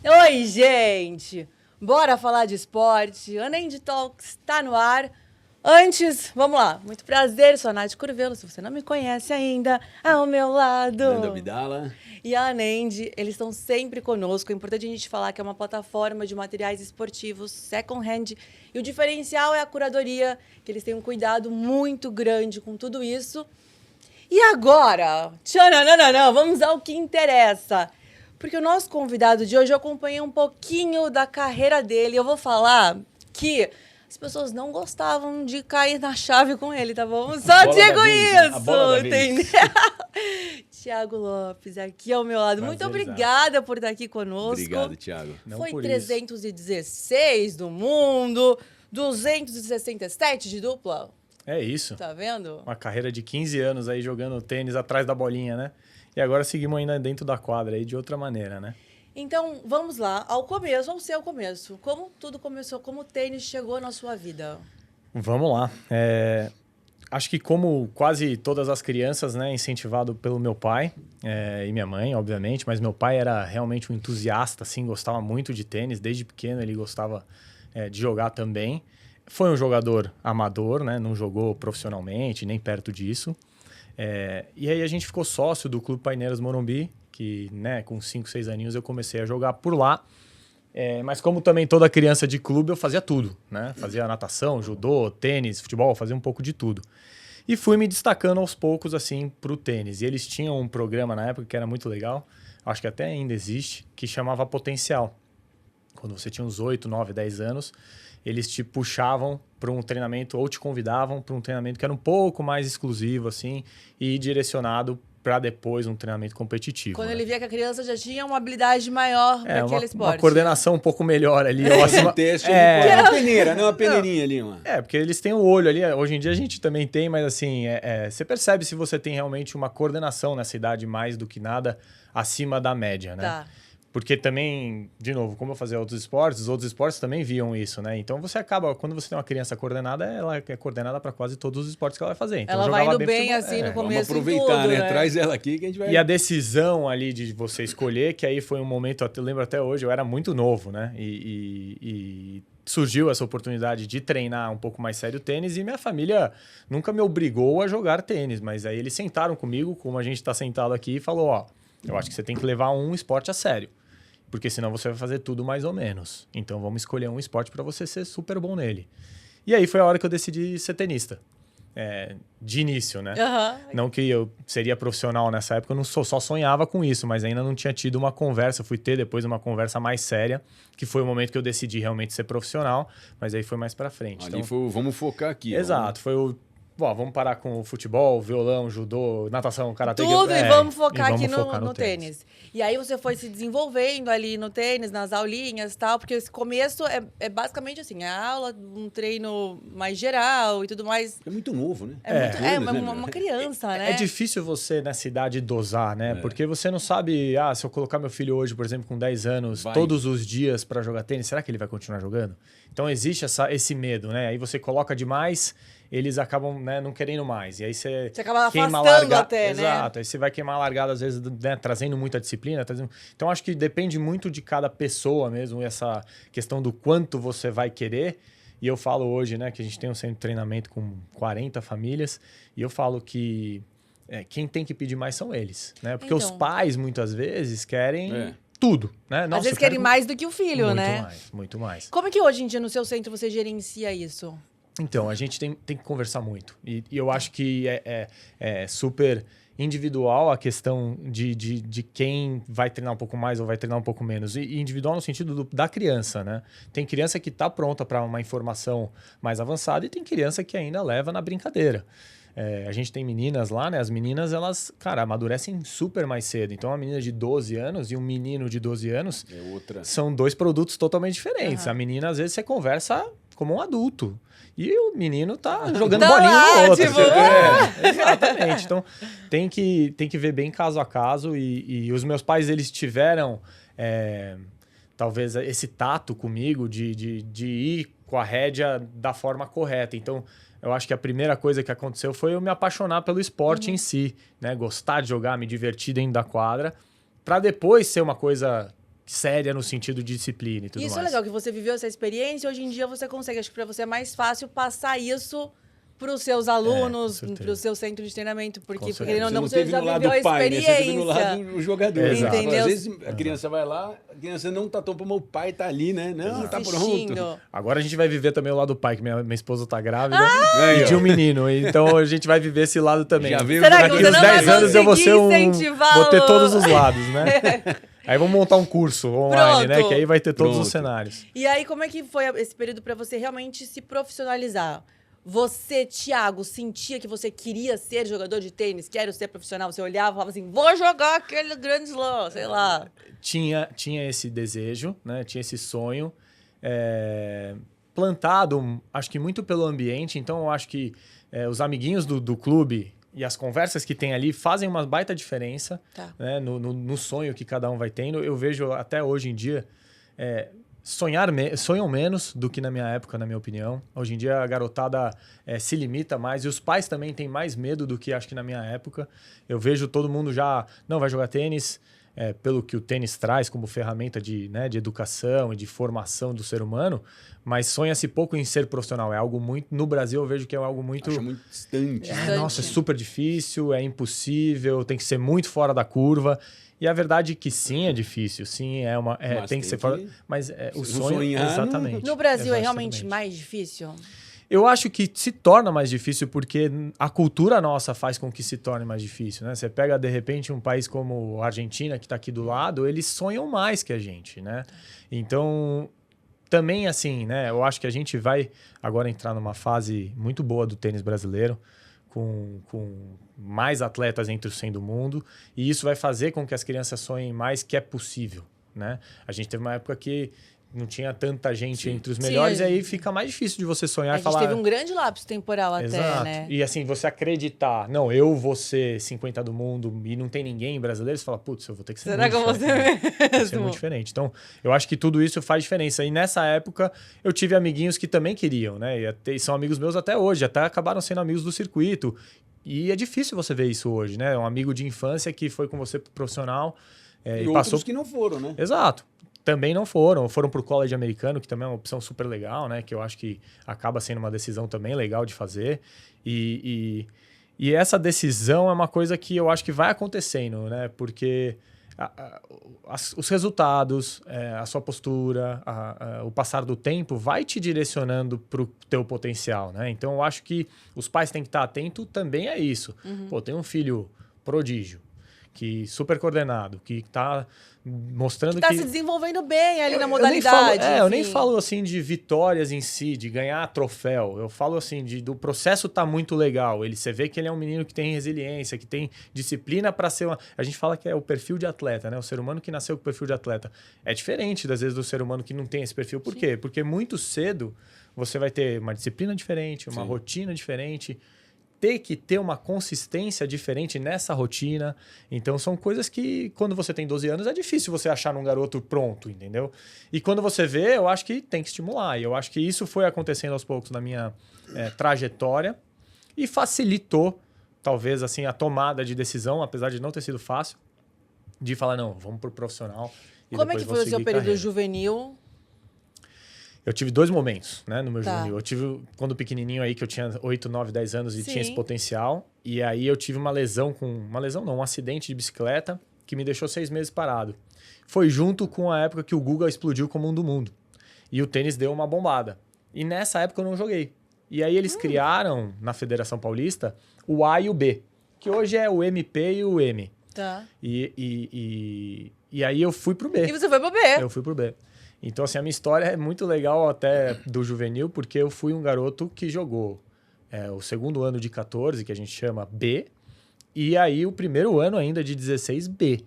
Oi, gente! Bora falar de esporte? Anand Talks está no ar. Antes, vamos lá. Muito prazer, sou a Nath Curvelo. Se você não me conhece ainda, ao meu lado. Nanda Vidala. E a Anand, eles estão sempre conosco. É importante a gente falar que é uma plataforma de materiais esportivos second hand. E o diferencial é a curadoria, que eles têm um cuidado muito grande com tudo isso. E agora, tchananana, vamos ao que interessa. Porque o nosso convidado de hoje, eu acompanhei um pouquinho da carreira dele. Eu vou falar que as pessoas não gostavam de cair na chave com ele, tá bom? Só digo isso, entendeu? Thiago Lopes, aqui ao meu lado. Muito obrigada por estar aqui conosco. Obrigado, Thiago. Foi 316 do mundo, 267 de dupla. É isso. Tá vendo? Uma carreira de 15 anos aí jogando tênis atrás da bolinha, né? E agora seguimos ainda dentro da quadra aí de outra maneira, né? Então, vamos lá, ao começo, ao seu começo. Como tudo começou, como o tênis chegou na sua vida? Vamos lá. Acho que como quase todas as crianças, né, incentivado pelo meu pai e minha mãe, obviamente, mas meu pai era realmente um entusiasta, assim, gostava muito de tênis. Desde pequeno ele gostava de jogar também. Foi um jogador amador, né? Não jogou profissionalmente, nem perto disso. E aí a gente ficou sócio do Clube Paineiras Morumbi, que, né, com 5, 6 aninhos eu comecei a jogar por lá. Mas como também toda criança de clube, eu fazia tudo, né? Fazia natação, judô, tênis, futebol, fazia um pouco de tudo. E fui me destacando aos poucos, assim, pro tênis. E eles tinham um programa na época que era muito legal, acho que até ainda existe, que chamava Potencial. Quando você tinha uns 8, 9, 10 anos, eles te puxavam para um treinamento ou te convidavam para um treinamento que era um pouco mais exclusivo, assim, e direcionado para depois um treinamento competitivo. Quando ele via que a criança já tinha uma habilidade maior para aquele esporte. Uma coordenação um pouco melhor ali. Um teste, uma peneira, não uma peneirinha ali, mano. Porque eles têm o olho ali. Hoje em dia a gente também tem, mas assim, você percebe se você tem realmente uma coordenação nessa idade mais do que nada acima da média, né? Tá. Porque também, de novo, como eu fazia outros esportes, os outros esportes também viam isso, né? Então você acaba, quando você tem uma criança coordenada, ela é coordenada para quase todos os esportes que ela vai fazer. Então, ela vai indo bem assim no começo. Vamos aproveitar, tudo, né? Traz ela aqui que a gente vai. E a decisão ali de você escolher, que aí foi um momento, eu lembro até hoje, eu era muito novo, né? E surgiu essa oportunidade de treinar um pouco mais sério tênis e minha família nunca me obrigou a jogar tênis, mas aí eles sentaram comigo, como a gente está sentado aqui, e falou, ó, eu acho que você tem que levar um esporte a sério. Porque senão você vai fazer tudo mais ou menos. Então vamos escolher um esporte para você ser super bom nele. E aí foi a hora que eu decidi ser tenista. De início, né? Uhum. Não que eu seria profissional nessa época, eu não só sonhava com isso, mas ainda não tinha tido uma conversa. Eu fui ter depois uma conversa mais séria, que foi o momento que eu decidi realmente ser profissional, mas aí foi mais para frente. Ali então, foi, vamos focar aqui. Exato, foi o... Bom, vamos parar com o futebol, violão, judô, natação, karatê. Tudo, e vamos focar aqui focar no tênis. E aí você foi se desenvolvendo ali no tênis, nas aulinhas e tal, porque esse começo é basicamente assim, a aula, um treino mais geral e tudo mais. É muito novo, né? Uma criança, né? É difícil você, nessa idade, dosar, né? Porque você não sabe, se eu colocar meu filho hoje, por exemplo, com 10 anos, todos os dias para jogar tênis, será que ele vai continuar jogando? Então existe esse medo, né? Aí você coloca demais, eles acabam, né, não querendo mais. E aí você acaba queima afastando até, né? Exato. Aí você vai queimar a largada, às vezes, né, trazendo muita disciplina. Então, acho que depende muito de cada pessoa mesmo, essa questão do quanto você vai querer. E eu falo hoje, né, que a gente tem um centro de treinamento com 40 famílias, e eu falo que quem tem que pedir mais são eles, né? Porque os pais, muitais vezes, querem... Tudo, né? Nossa, às vezes querem mais do que o filho, né? Muito mais. Como é que hoje em dia no seu centro você gerencia isso? Então, a gente tem que conversar muito. E eu acho que é super individual a questão de quem vai treinar um pouco mais ou vai treinar um pouco menos. E individual no sentido da criança, né? Tem criança que está pronta para uma informação mais avançada e tem criança que ainda leva na brincadeira. A gente tem meninas lá, né? As meninas, elas, cara, amadurecem super mais cedo. Então, uma menina de 12 anos e um menino de 12 anos são dois produtos totalmente diferentes. A menina, às vezes, você conversa como um adulto. E o menino tá jogando bolinha no outro. Tipo... exatamente. Então, tem que ver bem caso a caso. E os meus pais, eles tiveram, talvez, esse tato comigo de ir com a rédea da forma correta. Então, eu acho que a primeira coisa que aconteceu foi eu me apaixonar pelo esporte em si, né? Gostar de jogar, me divertir dentro da quadra, para depois ser uma coisa séria no sentido de disciplina e tudo mais. Isso é legal, que você viveu essa experiência e hoje em dia você consegue. Acho que para você é mais fácil passar isso para os seus alunos, para o seu centro de treinamento. Porque querendo ou não, você já viveu a pai, experiência. Né? Você teve no lado do jogador. Exato. Entendeu? Às vezes a criança vai lá, a criança não tá tão, mas o pai tá ali, né? Não, tá pronto. Agora a gente vai viver também o lado do pai, que minha esposa tá grávida Aí, e de ó. um menino. Então a gente vai viver esse lado também. Já veio Será que Daqui você uns não 10 vai anos eu vou ser incentivar vou ter o- todos os lados, né? Aí vamos montar um curso online, né? Pronto. Que aí vai ter todos os Pronto. cenários. E aí, como é que foi esse período para você realmente se profissionalizar? Você, Thiago, sentia que você queria ser jogador de tênis? Quero ser profissional? Você olhava e falava assim, vou jogar aquele grande slam, sei lá. Tinha esse desejo, né? Tinha esse sonho plantado, acho que muito pelo ambiente. Então, eu acho que os amiguinhos do clube e as conversas que tem ali fazem uma baita diferença, Tá. né? No sonho que cada um vai tendo. Eu vejo até hoje em dia sonham menos do que na minha época, na minha opinião. Hoje em dia a garotada se limita mais e os pais também têm mais medo do que acho que na minha época. Eu vejo todo mundo já não vai jogar tênis pelo que o tênis traz como ferramenta de educação e de formação do ser humano, mas sonha-se pouco em ser profissional. É algo muito... No Brasil eu vejo que é algo muito... Acho muito distante. Nossa, é super difícil, é impossível, tem que ser muito fora da curva. E a verdade é que sim, é difícil, sim, Mas tem que ser fora... Mas o sonho... sonhar, exatamente. No Brasil é Exatamente. realmente mais difícil? Eu acho que se torna mais difícil porque a cultura nossa faz com que se torne mais difícil, né? Você pega, de repente, um país como a Argentina, que está aqui do lado, eles sonham mais que a gente, né? Então, também assim, né? Eu acho que a gente vai agora entrar numa fase muito boa do tênis brasileiro, com mais atletas entre os 100 do mundo, e isso vai fazer com que as crianças sonhem mais que é possível, né? A gente teve uma época que não tinha tanta gente entre os melhores, Sim, e aí fica mais difícil de você sonhar A e gente falar... teve um grande lapso temporal até, Exato. né? E assim, você acreditar, não, eu vou ser 50 do mundo e não tem ninguém brasileiro, você fala, putz, eu vou ter que ser Será que eu vou ser Vai ser mesmo? muito diferente. Então, eu acho que tudo isso faz diferença. E nessa época, eu tive amiguinhos que também queriam, né? E são amigos meus até hoje, até acabaram sendo amigos do circuito. E é difícil você ver isso hoje, né? Um amigo de infância que foi com você pro profissional E e outros passou... que não foram, né? Exato. Também não foram pro college americano, que também é uma opção super legal, né? Que eu acho que acaba sendo uma decisão também legal de fazer. E essa decisão é uma coisa que eu acho que vai acontecendo, né? Porque os resultados, a sua postura, o passar do tempo vai te direcionando para o teu potencial, né? Então, eu acho que os pais têm que estar atentos também a isso. Pô, tem um filho prodígio, que super coordenado, que está mostrando Que tá se desenvolvendo bem ali na modalidade. Eu nem enfim. falo assim de vitórias em si, de ganhar troféu. Eu falo assim do processo tá muito legal. Você vê que ele é um menino que tem resiliência, que tem disciplina para ser a gente fala que é o perfil de atleta, né? O ser humano que nasceu com o perfil de atleta. É diferente das vezes do ser humano que não tem esse perfil. Por quê? Porque muito cedo você vai ter uma disciplina diferente, uma rotina diferente, ter que ter uma consistência diferente nessa rotina. Então, são coisas que, quando você tem 12 anos, é difícil você achar num garoto pronto, entendeu? E quando você vê, eu acho que tem que estimular. E eu acho que isso foi acontecendo aos poucos na minha trajetória e facilitou, talvez, assim, a tomada de decisão, apesar de não ter sido fácil, de falar, não, vamos pro profissional. E Como é depois que vou foi o seu seguir período carreira. juvenil? Eu tive 2 momentos, né, no meu Tá. juvenil. Eu tive, quando pequenininho aí, que eu tinha 8, 9, 10 anos e Sim. tinha esse potencial. E aí eu tive uma lesão um acidente de bicicleta que me deixou 6 meses parado. Foi junto com a época que o Guga explodiu como um do mundo. E o tênis deu uma bombada. E nessa época eu não joguei. E aí eles criaram, na Federação Paulista, o A e o B, que hoje é o MP e o M. Tá. E aí eu fui pro B. E você foi pro B. Eu fui pro B. Então, assim, a minha história é muito legal até do juvenil, porque eu fui um garoto que jogou o segundo ano de 14, que a gente chama B, e aí o primeiro ano ainda de 16, B.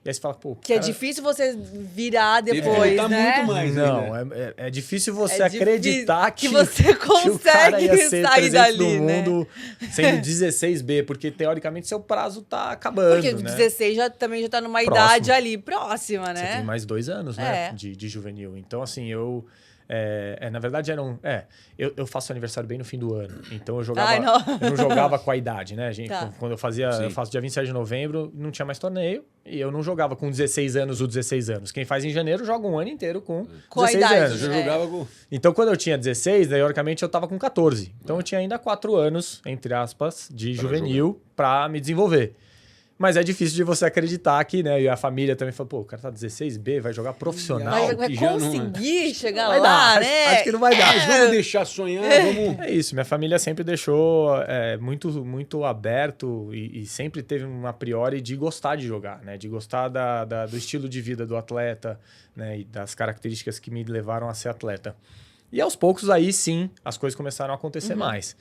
E aí você fala, pô... Que é cara, difícil você virar Teve que depois, lutar né? muito mais, não, né? é difícil você É acreditar difícil que você que o cara ia consegue ser sair 300 dali, do né? mundo sendo 16B, porque teoricamente seu prazo tá acabando, Porque né? 16 também já tá numa Próximo. idade ali próxima, Você né? tem mais 2 anos, né? É. De juvenil. Então, assim, eu Na verdade, eu faço aniversário bem no fim do ano. Então, eu jogava... Ai, não. Eu não jogava com a idade, né? Tá. Quando eu faço dia 27 de novembro, não tinha mais torneio. E eu não jogava com 16 anos ou 16 anos. Quem faz em janeiro joga um ano inteiro com a 16 idade, anos. Eu jogava com... Então, quando eu tinha 16, teoricamente, eu tava com 14. Então, eu tinha ainda 4 anos, entre aspas, de juvenil para me desenvolver. Mas é difícil de você acreditar que, né? E a família também falou, pô, o cara tá 16B, vai jogar profissional. Vai que já não- conseguir chegar Vai lá, dar, né? acho que não vai dar. Mas vamos deixar sonhar, vamos... É isso, minha família sempre deixou muito, muito aberto e sempre teve um a priori de gostar de jogar, né? De gostar do estilo de vida do atleta, né? E das características que me levaram a ser atleta. E aos poucos aí sim, as coisas começaram a acontecer mais.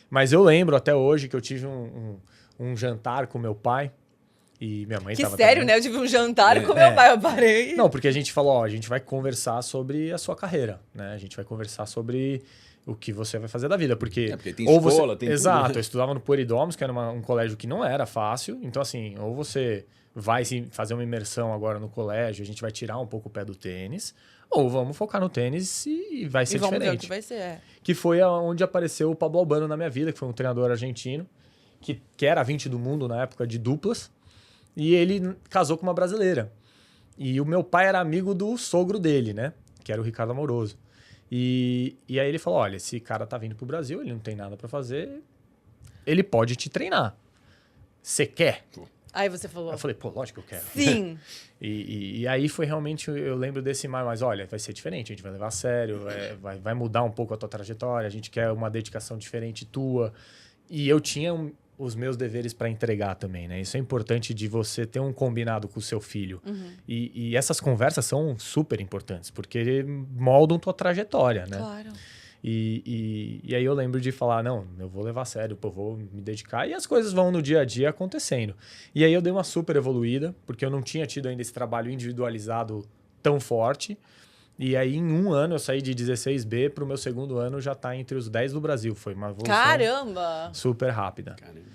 Mas eu lembro até hoje que eu tive um jantar com meu pai e minha mãe Que tava sério, também. né? Eu tive um jantar com meu pai, eu parei. Não, porque a gente falou, ó, a gente vai conversar sobre a sua carreira, né? A gente vai conversar sobre o que você vai fazer da vida, porque... porque tem ou escola, tem tudo, Exato, né? eu estudava no Pueridomus, que era um colégio que não era fácil, então assim, ou você vai fazer uma imersão agora no colégio, a gente vai tirar um pouco o pé do tênis, ou vamos focar no tênis e vai ser E vamos ver o diferente. que vai ser. Que foi onde apareceu o Pablo Albano na minha vida, que foi um treinador argentino, que era 20 do mundo na época de duplas, e ele casou com uma brasileira. E o meu pai era amigo do sogro dele, né? Que era o Ricardo Amoroso. E aí ele falou, olha, esse cara tá vindo pro Brasil, ele não tem nada pra fazer, ele pode te treinar. Você quer? Aí você falou. Eu falei, pô, lógico que eu quero. Sim. E aí foi realmente, eu lembro desse mas olha, vai ser diferente, a gente vai levar a sério, vai mudar um pouco a tua trajetória, a gente quer uma dedicação diferente tua. E eu tinha os meus deveres para entregar também, né? Isso é importante de você ter um combinado com o seu filho. E essas conversas são super importantes, porque moldam tua trajetória, né? Claro. E aí eu lembro de falar, não, eu vou levar a sério, pô, vou me dedicar. E as coisas vão no dia a dia acontecendo. E aí eu dei uma super evoluída, porque eu não tinha tido ainda esse trabalho individualizado tão forte. E aí, em um ano, eu saí de 16B para o meu segundo ano já tá entre os 10 do Brasil. Foi uma evolução Caramba! super rápida. Caramba.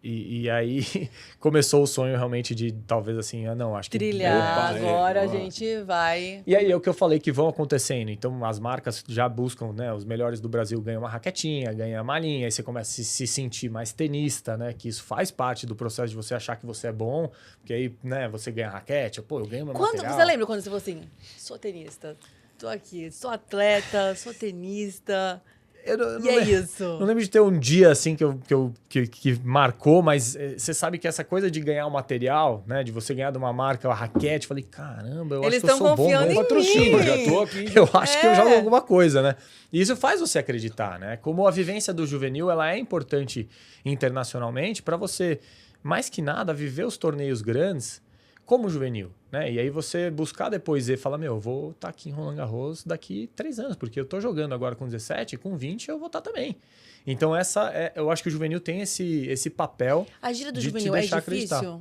E aí começou o sonho realmente de talvez assim, não, acho que... Trilhar, Opa, agora a ó. gente vai... E aí é o que eu falei que vão acontecendo. Então as marcas já buscam, né? Os melhores do Brasil ganham uma raquetinha, ganham a malinha, aí você começa a se sentir mais tenista, né? Que isso faz parte do processo de você achar que você é bom, porque aí, né, você ganha raquete, pô, eu ganho meu material. Você lembra quando você falou assim, sou tenista, tô aqui, sou atleta, sou tenista... E é isso. Não lembro de ter um dia assim que marcou, mas você sabe que essa coisa de ganhar o material, né? De você ganhar de uma marca, a raquete, falei, caramba, eu Eles acho que eu sou bom confiando mesmo. em Patrocínio, mim. já tô aqui. Eu acho que eu jogo alguma coisa, né? E isso faz você acreditar, né? Como a vivência do juvenil, ela é importante internacionalmente para você, mais que nada, viver os torneios grandes como juvenil, né? E aí você buscar depois e falar, meu, eu vou estar aqui em Roland Garros daqui 3 anos, porque eu tô jogando agora com 17, com 20 eu vou estar também. Então eu acho que o juvenil tem esse papel A gira do de te juvenil é deixar difícil? acreditar.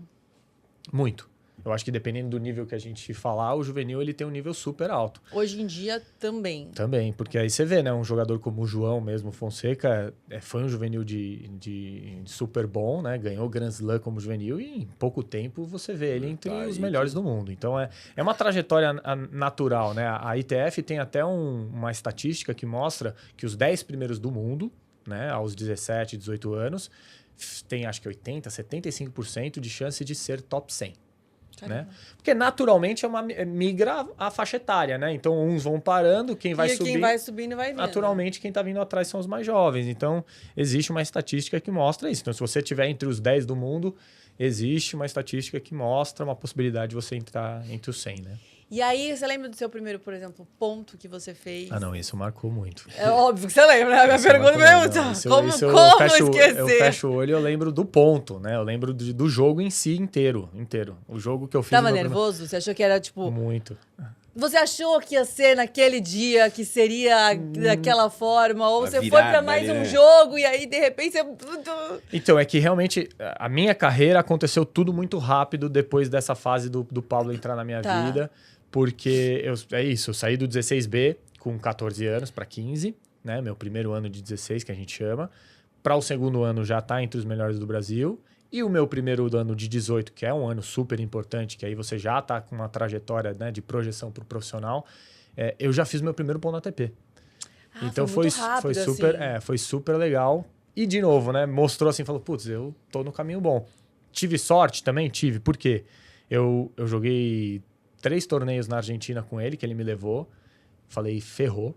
Muito. Eu acho que dependendo do nível que a gente falar, o juvenil ele tem um nível super alto. Hoje em dia também. Também, porque aí você vê, né? Um jogador como o João mesmo, Fonseca, foi um juvenil de super bom, né? Ganhou o Grand Slam como juvenil e em pouco tempo você vê ele entre os melhores do mundo. Então é uma trajetória natural, né? A ITF tem até uma estatística que mostra que os 10 primeiros do mundo, né? Aos 17, 18 anos, tem acho que 80%, 75% de chance de ser top 100. Né? Porque naturalmente migra a faixa etária, né? Então uns vão parando, quem vai subir... quem vai subindo vai vindo. Naturalmente, quem tá vindo atrás são os mais jovens. Então, existe uma estatística que mostra isso. Então, se você estiver entre os 10 do mundo, existe uma estatística que mostra uma possibilidade de você entrar entre os 100, né? E aí, você lembra do seu primeiro, por exemplo, ponto que você fez? Ah, não, isso marcou muito. É óbvio que você lembra, né? A minha Isso pergunta marcou é muito. muito. Isso Como esquecer? Eu fecho o olho e eu lembro do ponto, né? Eu lembro do jogo em si inteiro. O jogo que eu fiz... Tava nervoso? Você achou que era, tipo... Muito. Você achou que ia ser naquele dia, que seria daquela forma? Ou você foi pra mais um jogo e aí, de repente, você... Então, é que realmente a minha carreira aconteceu tudo muito rápido depois dessa fase do Pablo entrar na minha vida. Porque eu saí do 16B com 14 anos para 15, né? Meu primeiro ano de 16, que a gente chama. Para o segundo ano já tá entre os melhores do Brasil. E o meu primeiro ano de 18, que é um ano super importante, que aí você já tá com uma trajetória, né, de projeção para o profissional. eu já fiz meu primeiro ponto na ATP. Então foi muito rápido, foi super legal. E, de novo, né? Mostrou assim, falou, putz, eu tô no caminho bom. Tive sorte também? Tive. Por quê? Eu joguei 3 torneios na Argentina com ele, que ele me levou. Falei, ferrou.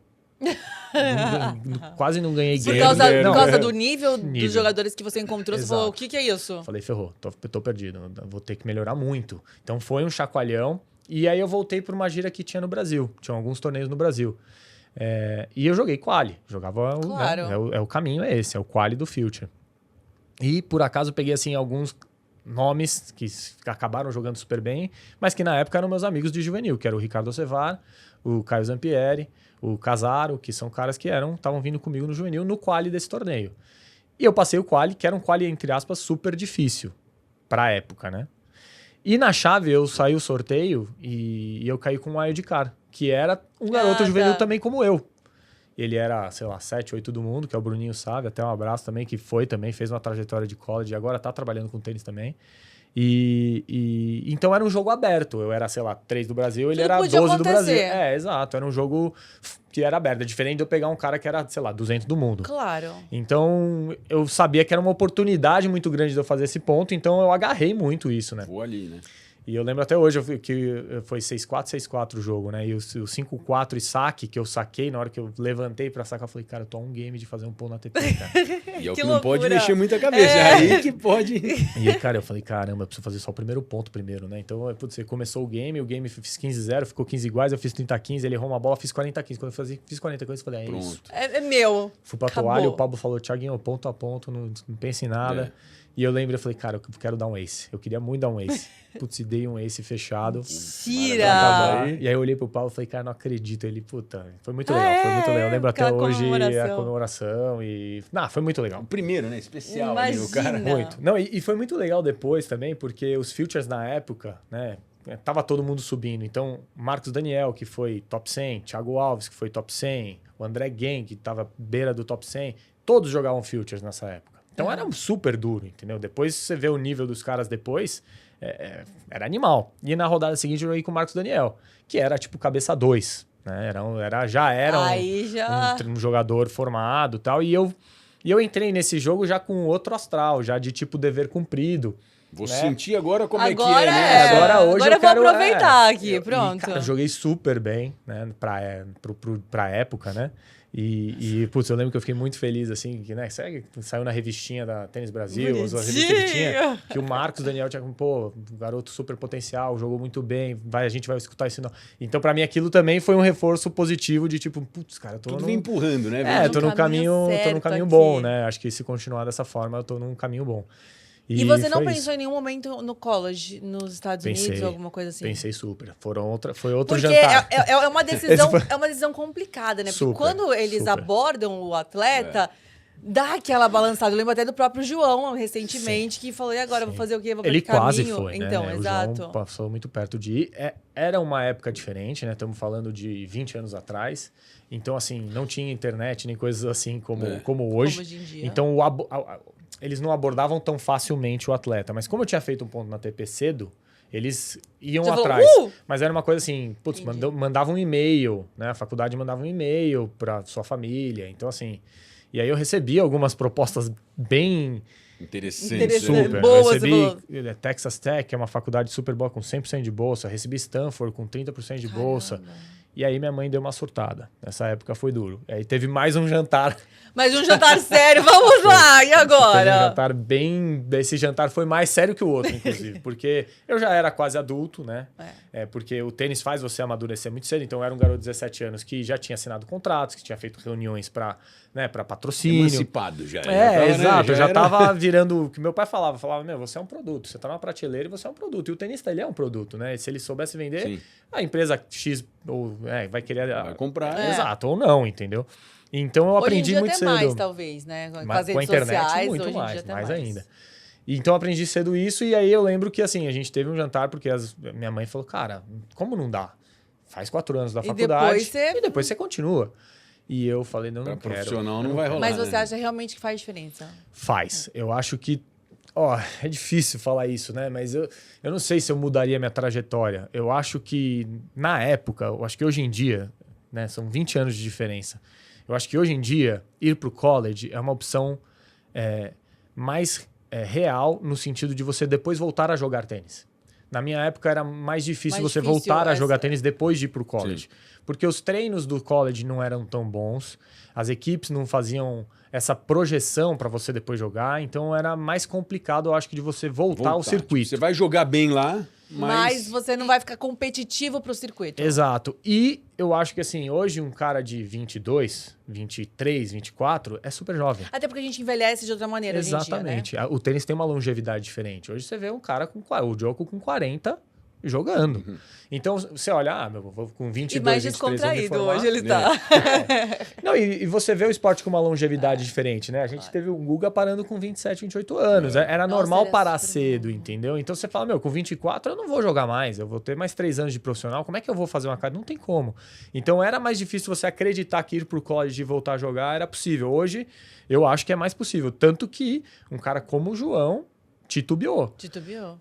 Quase não ganhei game. Por causa do nível dos jogadores que você encontrou, Exato. Você falou, o que é isso? Falei, ferrou, tô perdido, vou ter que melhorar muito. Então foi um chacoalhão. E aí eu voltei para uma gira que tinha no Brasil. Tinha alguns torneios no Brasil. E eu joguei quali. Jogava, claro. O caminho é esse, é o quali do Future. E por acaso peguei assim alguns nomes que acabaram jogando super bem, mas que na época eram meus amigos de juvenil, que era o Ricardo Ocevar, o Caio Zampieri, o Casaro, que são caras que estavam vindo comigo no juvenil no quali desse torneio. E eu passei o quali, que era um quali, entre aspas, super difícil pra época, né? E na chave eu saí o sorteio e eu caí com um wildcard, que era um garoto juvenil também como eu. Ele era, sei lá, 7, 8 do mundo, que é o Bruninho Sávio, até um abraço também, que fez uma trajetória de college e agora tá trabalhando com tênis também. Então era um jogo aberto. Eu era, sei lá, 3 do Brasil, ele era 12 do Brasil. Exato. Era um jogo que era aberto. É diferente de eu pegar um cara que era, sei lá, 200 do mundo. Claro. Então eu sabia que era uma oportunidade muito grande de eu fazer esse ponto, então eu agarrei muito isso, né? Vou ali, né? E eu lembro até hoje que foi 6-4, 6-4 o jogo, né? E o 5-4 e saque, que eu saquei, na hora que eu levantei pra sacar, eu falei, cara, eu tô a um game de fazer um ponto na ATP, cara. E é o que não pode mexer muito a cabeça. É aí que pode... E, cara, eu falei, caramba, eu preciso fazer só o primeiro ponto primeiro, né? Então, putz, começou o game fiz 15-0, ficou 15 iguais, eu fiz 30-15, ele errou uma bola, fiz 40-15. Quando eu fiz 40-15, eu falei, pronto. Isso. É meu. Fui pra toalha, o Pablo falou, Thiaguinho, ponto a ponto, não pensa em nada. E eu lembro, eu falei, cara, eu quero dar um ace. Eu queria muito dar um ace. Putz, e dei um ace fechado. Mentira! E aí eu olhei pro Paulo e falei, cara, não acredito. Ele, puta, foi muito legal, foi muito legal. Eu lembro até hoje a comemoração e... foi muito legal. O primeiro, né? Especial. Imagina. O cara. Muito. Não, e foi muito legal depois também, porque os Futures na época, né? Tava todo mundo subindo. Então, Marcos Daniel, que foi top 100, Thiago Alves, que foi top 100, o André Guem, que tava beira do top 100, todos jogavam Futures nessa época. Então era super duro, entendeu? Depois você vê o nível dos caras depois, era animal. E na rodada seguinte eu joguei com o Marcos Daniel, que era tipo cabeça 2, né? Já era um jogador formado e tal. E eu entrei nesse jogo já com outro astral, já de tipo dever cumprido. Vou sentir agora como é que é, né? Agora eu quero aproveitar aqui, pronto. Cara, eu joguei super bem, né? Pra época, né? Putz, eu lembro que eu fiquei muito feliz, assim, que, né, saiu na revistinha da Tênis Brasil, a revista que tinha, que o Marcos Daniel tinha, garoto super potencial, jogou muito bem, a gente vai escutar isso não. Então, pra mim, aquilo também foi um reforço positivo de tipo, putz, cara, tudo vem empurrando, né? Tô num caminho bom, né? Acho que se continuar dessa forma, eu tô num caminho bom. E você não pensou em nenhum momento no college, nos Estados Unidos, alguma coisa assim? Pensei super. Foi outro jantar. Porque é uma decisão complicada, né? Porque quando eles abordam o atleta, dá aquela balançada. Eu lembro até do próprio João, recentemente, que falou, e agora, vou fazer o quê? Vou Ele quase caminho? foi, então, né? exato. O João passou muito perto de ir. Era uma época diferente, né? Estamos falando de 20 anos atrás. Então, assim, não tinha internet, nem coisas assim como hoje. Como hoje em dia. Então, eles não abordavam tão facilmente o atleta. Mas como eu tinha feito um ponto na TP cedo, eles iam atrás. Mas era uma coisa assim, putz, mandavam um e-mail, né? A faculdade mandava um e-mail para sua família. Então, assim... E aí eu recebi algumas propostas bem... Interessantes. Super. Boas. Eu recebi Texas Tech, que é uma faculdade super boa, com 100% de bolsa. Eu recebi Stanford, com 30% de bolsa. E aí minha mãe deu uma surtada. Nessa época foi duro. E aí teve mais um jantar. Mais um jantar sério, vamos lá! E agora? Teve um jantar bem... Esse jantar foi mais sério que o outro, inclusive. Porque eu já era quase adulto, né? Porque o tênis faz você amadurecer muito cedo. Então eu era um garoto de 17 anos que já tinha assinado contratos, que tinha feito reuniões para patrocínio. Emancipado já. Exato. Eu já tava virando... O que meu pai falava, meu, você é um produto. Você tá na prateleira e você é um produto. E o tenista, ele é um produto, né? E se ele soubesse vender, a empresa X vai querer... Vai comprar. Exato, ou não, entendeu? Então eu aprendi muito cedo. Hoje em dia até mais, talvez, né? Com as redes com a internet, sociais, muito hoje mais, em dia mais ainda. Então eu aprendi cedo isso e aí eu lembro que assim, a gente teve um jantar porque minha mãe falou, cara, como não dá? Faz 4 anos da faculdade e depois você continua. E eu falei, não quero. Profissional não vai rolar. Mas você acha realmente que faz diferença? Faz. Eu acho que... é difícil falar isso, né? Mas eu não sei se eu mudaria minha trajetória. Eu acho que, na época, eu acho que hoje em dia, né? São 20 anos de diferença. Eu acho que hoje em dia, ir para o college é uma opção mais real no sentido de você depois voltar a jogar tênis. Na minha época era mais difícil você voltar a jogar tênis depois de ir para o college. Sim. Porque os treinos do college não eram tão bons, as equipes não faziam essa projeção para você depois jogar, então era mais complicado, eu acho, que de você voltar ao circuito. Tipo, você vai jogar bem lá, mas você não vai ficar competitivo pro circuito. Exato. E eu acho que, assim, hoje um cara de 22, 23, 24 é super jovem. Até porque a gente envelhece de outra maneira. Exatamente. Hoje em dia, né? O tênis tem uma longevidade diferente. Hoje você vê um cara o Djoko com 40 jogando. Uhum. Então, você olha, eu vou com 22, e mais descontraído hoje ele tá. Não, e você vê o esporte com uma longevidade diferente, né? A gente teve o Guga parando com 27, 28 anos. Era normal parar cedo, entendeu? Então você fala, com 24 eu não vou jogar mais, eu vou ter mais 3 anos de profissional, como é que eu vou fazer uma carreira? Não tem como. Então era mais difícil você acreditar que ir pro college e voltar a jogar era possível. Hoje, eu acho que é mais possível. Tanto que um cara como o João titubeou.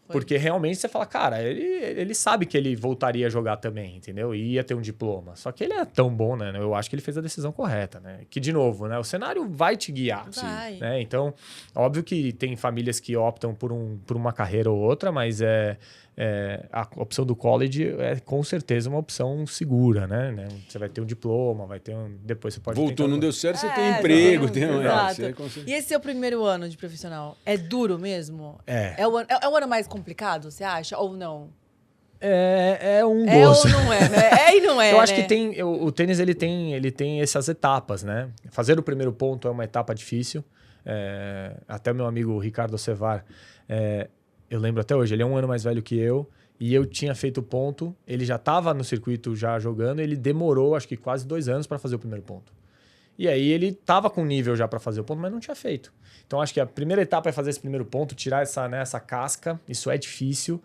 Porque realmente você fala, cara, ele sabe que ele voltaria a jogar também, entendeu? E ia ter um diploma. Só que ele é tão bom, né? Eu acho que ele fez a decisão correta, né? Que, de novo, né? O cenário vai te guiar. Vai. Né? Então, óbvio que tem famílias que optam por uma carreira ou outra, mas a opção do college é com certeza uma opção segura, né? Você vai ter um diploma, depois você pode... Voltou, não deu certo, você tem emprego. Exato. E esse seu primeiro ano de profissional? É duro mesmo? É o ano mais complicado, você acha? Ou não? É um gosto. Ou não é, né? E não é, eu acho que o tênis ele tem essas etapas, né? Fazer o primeiro ponto é uma etapa difícil. Até meu amigo Ricardo Cevar, eu lembro até hoje, ele é um ano mais velho que eu, e eu tinha feito ponto, ele já estava no circuito já jogando, ele demorou acho que quase 2 anos para fazer o primeiro ponto. E aí ele estava com nível já para fazer o ponto, mas não tinha feito. Então acho que a primeira etapa é fazer esse primeiro ponto, tirar essa casca, isso é difícil.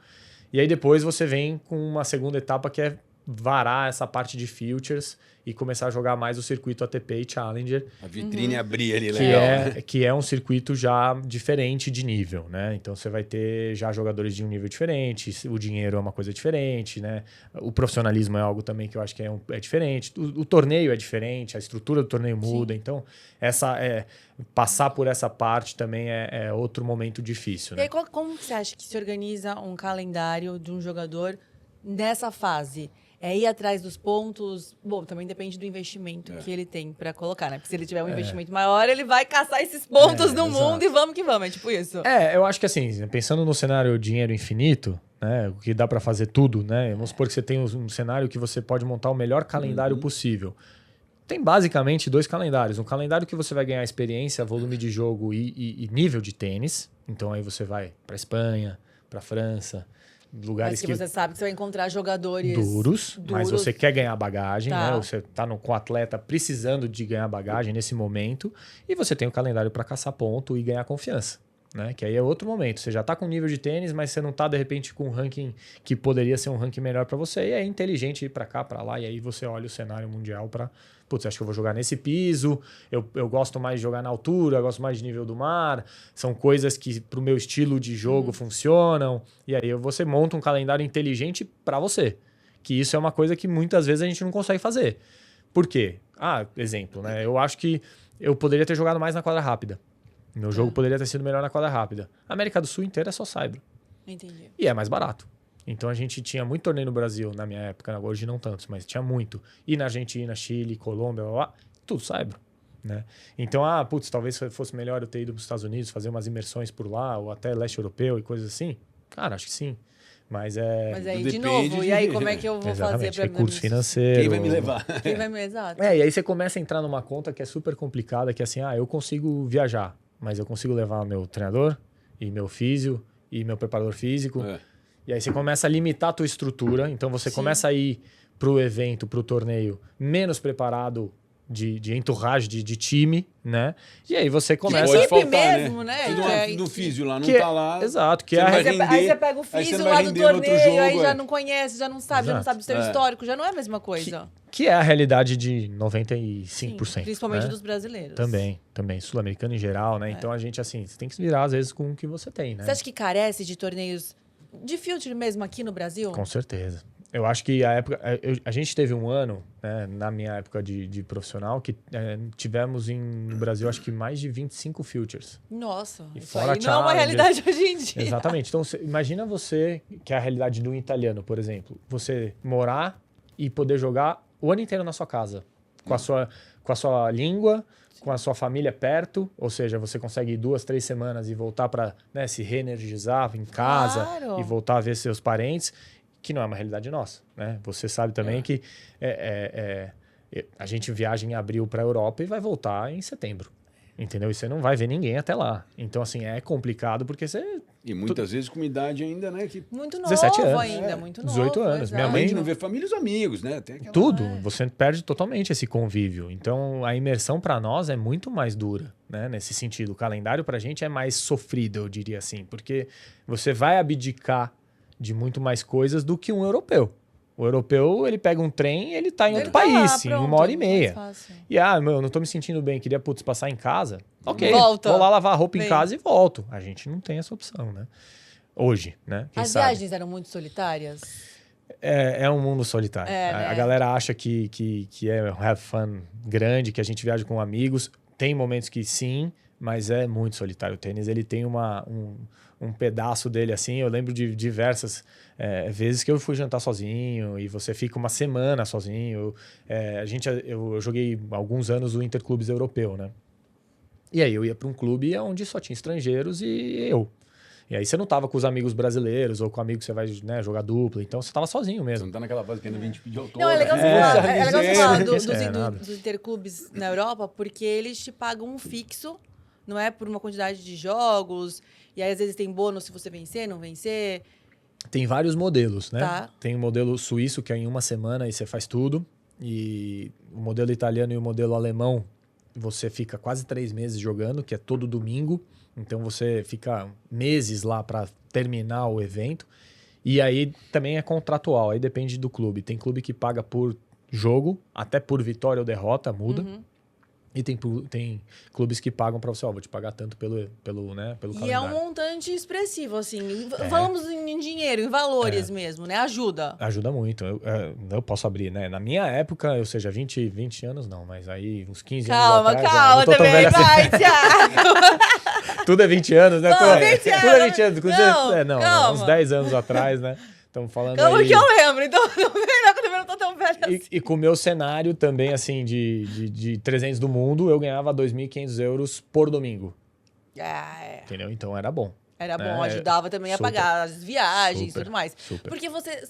E aí depois você vem com uma segunda etapa que é varar essa parte de futures e começar a jogar mais o circuito ATP e Challenger. A vitrine abrir ali, legal. Que é um circuito já diferente de nível, né? Então você vai ter já jogadores de um nível diferente, o dinheiro é uma coisa diferente, né? O profissionalismo é algo também que eu acho que é diferente. O torneio é diferente, a estrutura do torneio muda. Sim. Então, passar por essa parte também é outro momento difícil. E aí, como você acha que se organiza um calendário de um jogador nessa fase? Ir atrás dos pontos... Bom, também depende do investimento que ele tem para colocar, né? Porque se ele tiver um investimento maior, ele vai caçar esses pontos no mundo e vamos que vamos. É tipo isso. Eu acho que assim, pensando no cenário dinheiro infinito, né? O que dá para fazer tudo, né? Vamos supor que você tem um cenário que você pode montar o melhor calendário possível. Tem basicamente 2 calendários. Um calendário que você vai ganhar experiência, volume de jogo e nível de tênis. Então aí você vai para Espanha, para França... lugares que você sabe que você vai encontrar jogadores duros, mas você quer ganhar bagagem, né? Você tá com o atleta precisando de ganhar bagagem nesse momento e você tem o calendário para caçar ponto e ganhar confiança, né? Que aí é outro momento. Você já tá com nível de tênis, mas você não tá de repente com um ranking que poderia ser um ranking melhor para você e é inteligente ir para cá, para lá e aí você olha o cenário mundial para acho que eu vou jogar nesse piso, eu gosto mais de jogar na altura, eu gosto mais de nível do mar, são coisas que pro meu estilo de jogo funcionam, e aí você monta um calendário inteligente para você, que isso é uma coisa que muitas vezes a gente não consegue fazer. Por quê? Exemplo, né? Eu acho que eu poderia ter jogado mais na quadra rápida. Meu jogo poderia ter sido melhor na quadra rápida. A América do Sul inteira é só saibro. Entendi. E é mais barato. Então a gente tinha muito torneio no Brasil na minha época, hoje não tantos, mas tinha muito. E na Argentina, Chile, Colômbia, tudo saibro, né? Então, talvez fosse melhor eu ter ido para os Estados Unidos, fazer umas imersões por lá, ou até leste europeu e coisas assim. Cara, acho que sim. Mas aí, de novo, e aí como é que eu vou fazer para... recurso financeiro. Quem vai me levar? Exato. E aí você começa a entrar numa conta que é super complicada, que é assim, eu consigo viajar, mas eu consigo levar meu treinador, e meu físio, e meu preparador físico... E aí você começa a limitar a tua estrutura, então você começa a ir pro evento, pro torneio, menos preparado de entourage, de time, né? E aí você começa... Pode faltar, mesmo, né? Do físio lá, não tá lá. Exato. Aí você pega o físio lá do torneio, aí já não conhece, já não sabe do seu histórico, já não é a mesma coisa. Que é a realidade de 95%. Sim, principalmente dos brasileiros. Também. Sul-americano em geral, né? Então a gente, assim, você tem que se virar às vezes com o que você tem, né? Você acha que carece de torneios... de future mesmo aqui no Brasil? Com certeza. Eu acho que a gente teve um ano, né, na minha época de profissional, que tivemos no Brasil, acho que mais de 25 futures. Nossa, E isso fora aí não é uma challenges. realidade hoje em dia. Exatamente. Então, imagina você, que é a realidade do italiano, por exemplo, você morar e poder jogar o ano inteiro na sua casa, com a sua língua, com a sua família perto, ou seja, você consegue ir 2, 3 semanas e voltar para, né, se reenergizar em casa Claro. e voltar a ver seus parentes, que não é uma realidade nossa, né? Você sabe também que a gente viaja em abril para a Europa e vai voltar em setembro, entendeu? E você não vai ver ninguém até lá. Então, assim, é complicado porque você... E muitas vezes com idade ainda, né? Que Muito novo 17 anos. ainda, muito novo. 18 anos. Minha exato. mãe além de não ver família e os amigos, né? Tem aquela... Tudo. Você perde totalmente esse convívio. Então, a imersão para nós é muito mais dura, né? Nesse sentido. O calendário para a gente é mais sofrido, eu diria assim. Porque você vai abdicar de muito mais coisas do que um europeu. O europeu, ele pega um trem e ele tá em Ele outro tá lá, país, em pronto, 1h30. mais fácil. E, eu não tô me sentindo bem, queria, passar em casa. Ok, Volta. vou lá lavar a roupa em Vem. casa e volto. A gente não tem essa opção, né? Hoje, né? Quem As sabe? viagens eram muito solitárias? É um mundo solitário. É, A né? galera acha que é um have fun grande, que a gente viaja com amigos. Tem momentos que sim, mas é muito solitário. O tênis, ele tem um pedaço dele assim. Eu lembro de diversas vezes que eu fui jantar sozinho e você fica uma semana sozinho. Eu joguei alguns anos o Interclubes Europeu, né? E aí eu ia para um clube onde só tinha estrangeiros e eu. E aí você não tava com os amigos brasileiros ou com amigos que você vai, né, jogar dupla. Então você tava sozinho Você mesmo. não tá naquela fase que ainda vem te pedir autógrafo. Não, é legal você É. falar, é legal você falar Nada. dos interclubes na Europa, porque eles te pagam um fixo, não é por uma quantidade de jogos, e aí às vezes tem bônus se você vencer, não vencer. Tem vários modelos, né? Tá. Tem o modelo suíço, que é em uma semana e você faz tudo. E o modelo italiano e o modelo alemão, você fica quase 3 meses jogando, que é todo domingo. Então você fica meses lá para terminar o evento. E aí também é contratual, aí depende do clube. Tem clube que paga por jogo, até por vitória ou derrota, muda. E tem clubes que pagam para você, vou te pagar tanto pelo E calendário. é um montante expressivo, assim. Falamos em dinheiro, em valores mesmo, né? Ajuda. Ajuda muito. Eu posso abrir, né? Na minha época, ou seja, 20 anos não, mas aí uns 15 anos atrás... Calma, não tô tão também, velho assim. vai, Thiago. Tudo é 20 anos, né? Não, 20 Tudo é 20 anos. Não, Não, calma. uns 10 anos atrás, né? Estamos falando Calma aí... que eu lembro, então não vem não, que eu também não tô tão velha assim. E com o meu cenário também, assim, de 300 do mundo, eu ganhava 2.500 euros por domingo. Entendeu? Então era bom. Era né? bom, ajudava também a Super. pagar as viagens e Super. tudo mais. Super. Porque você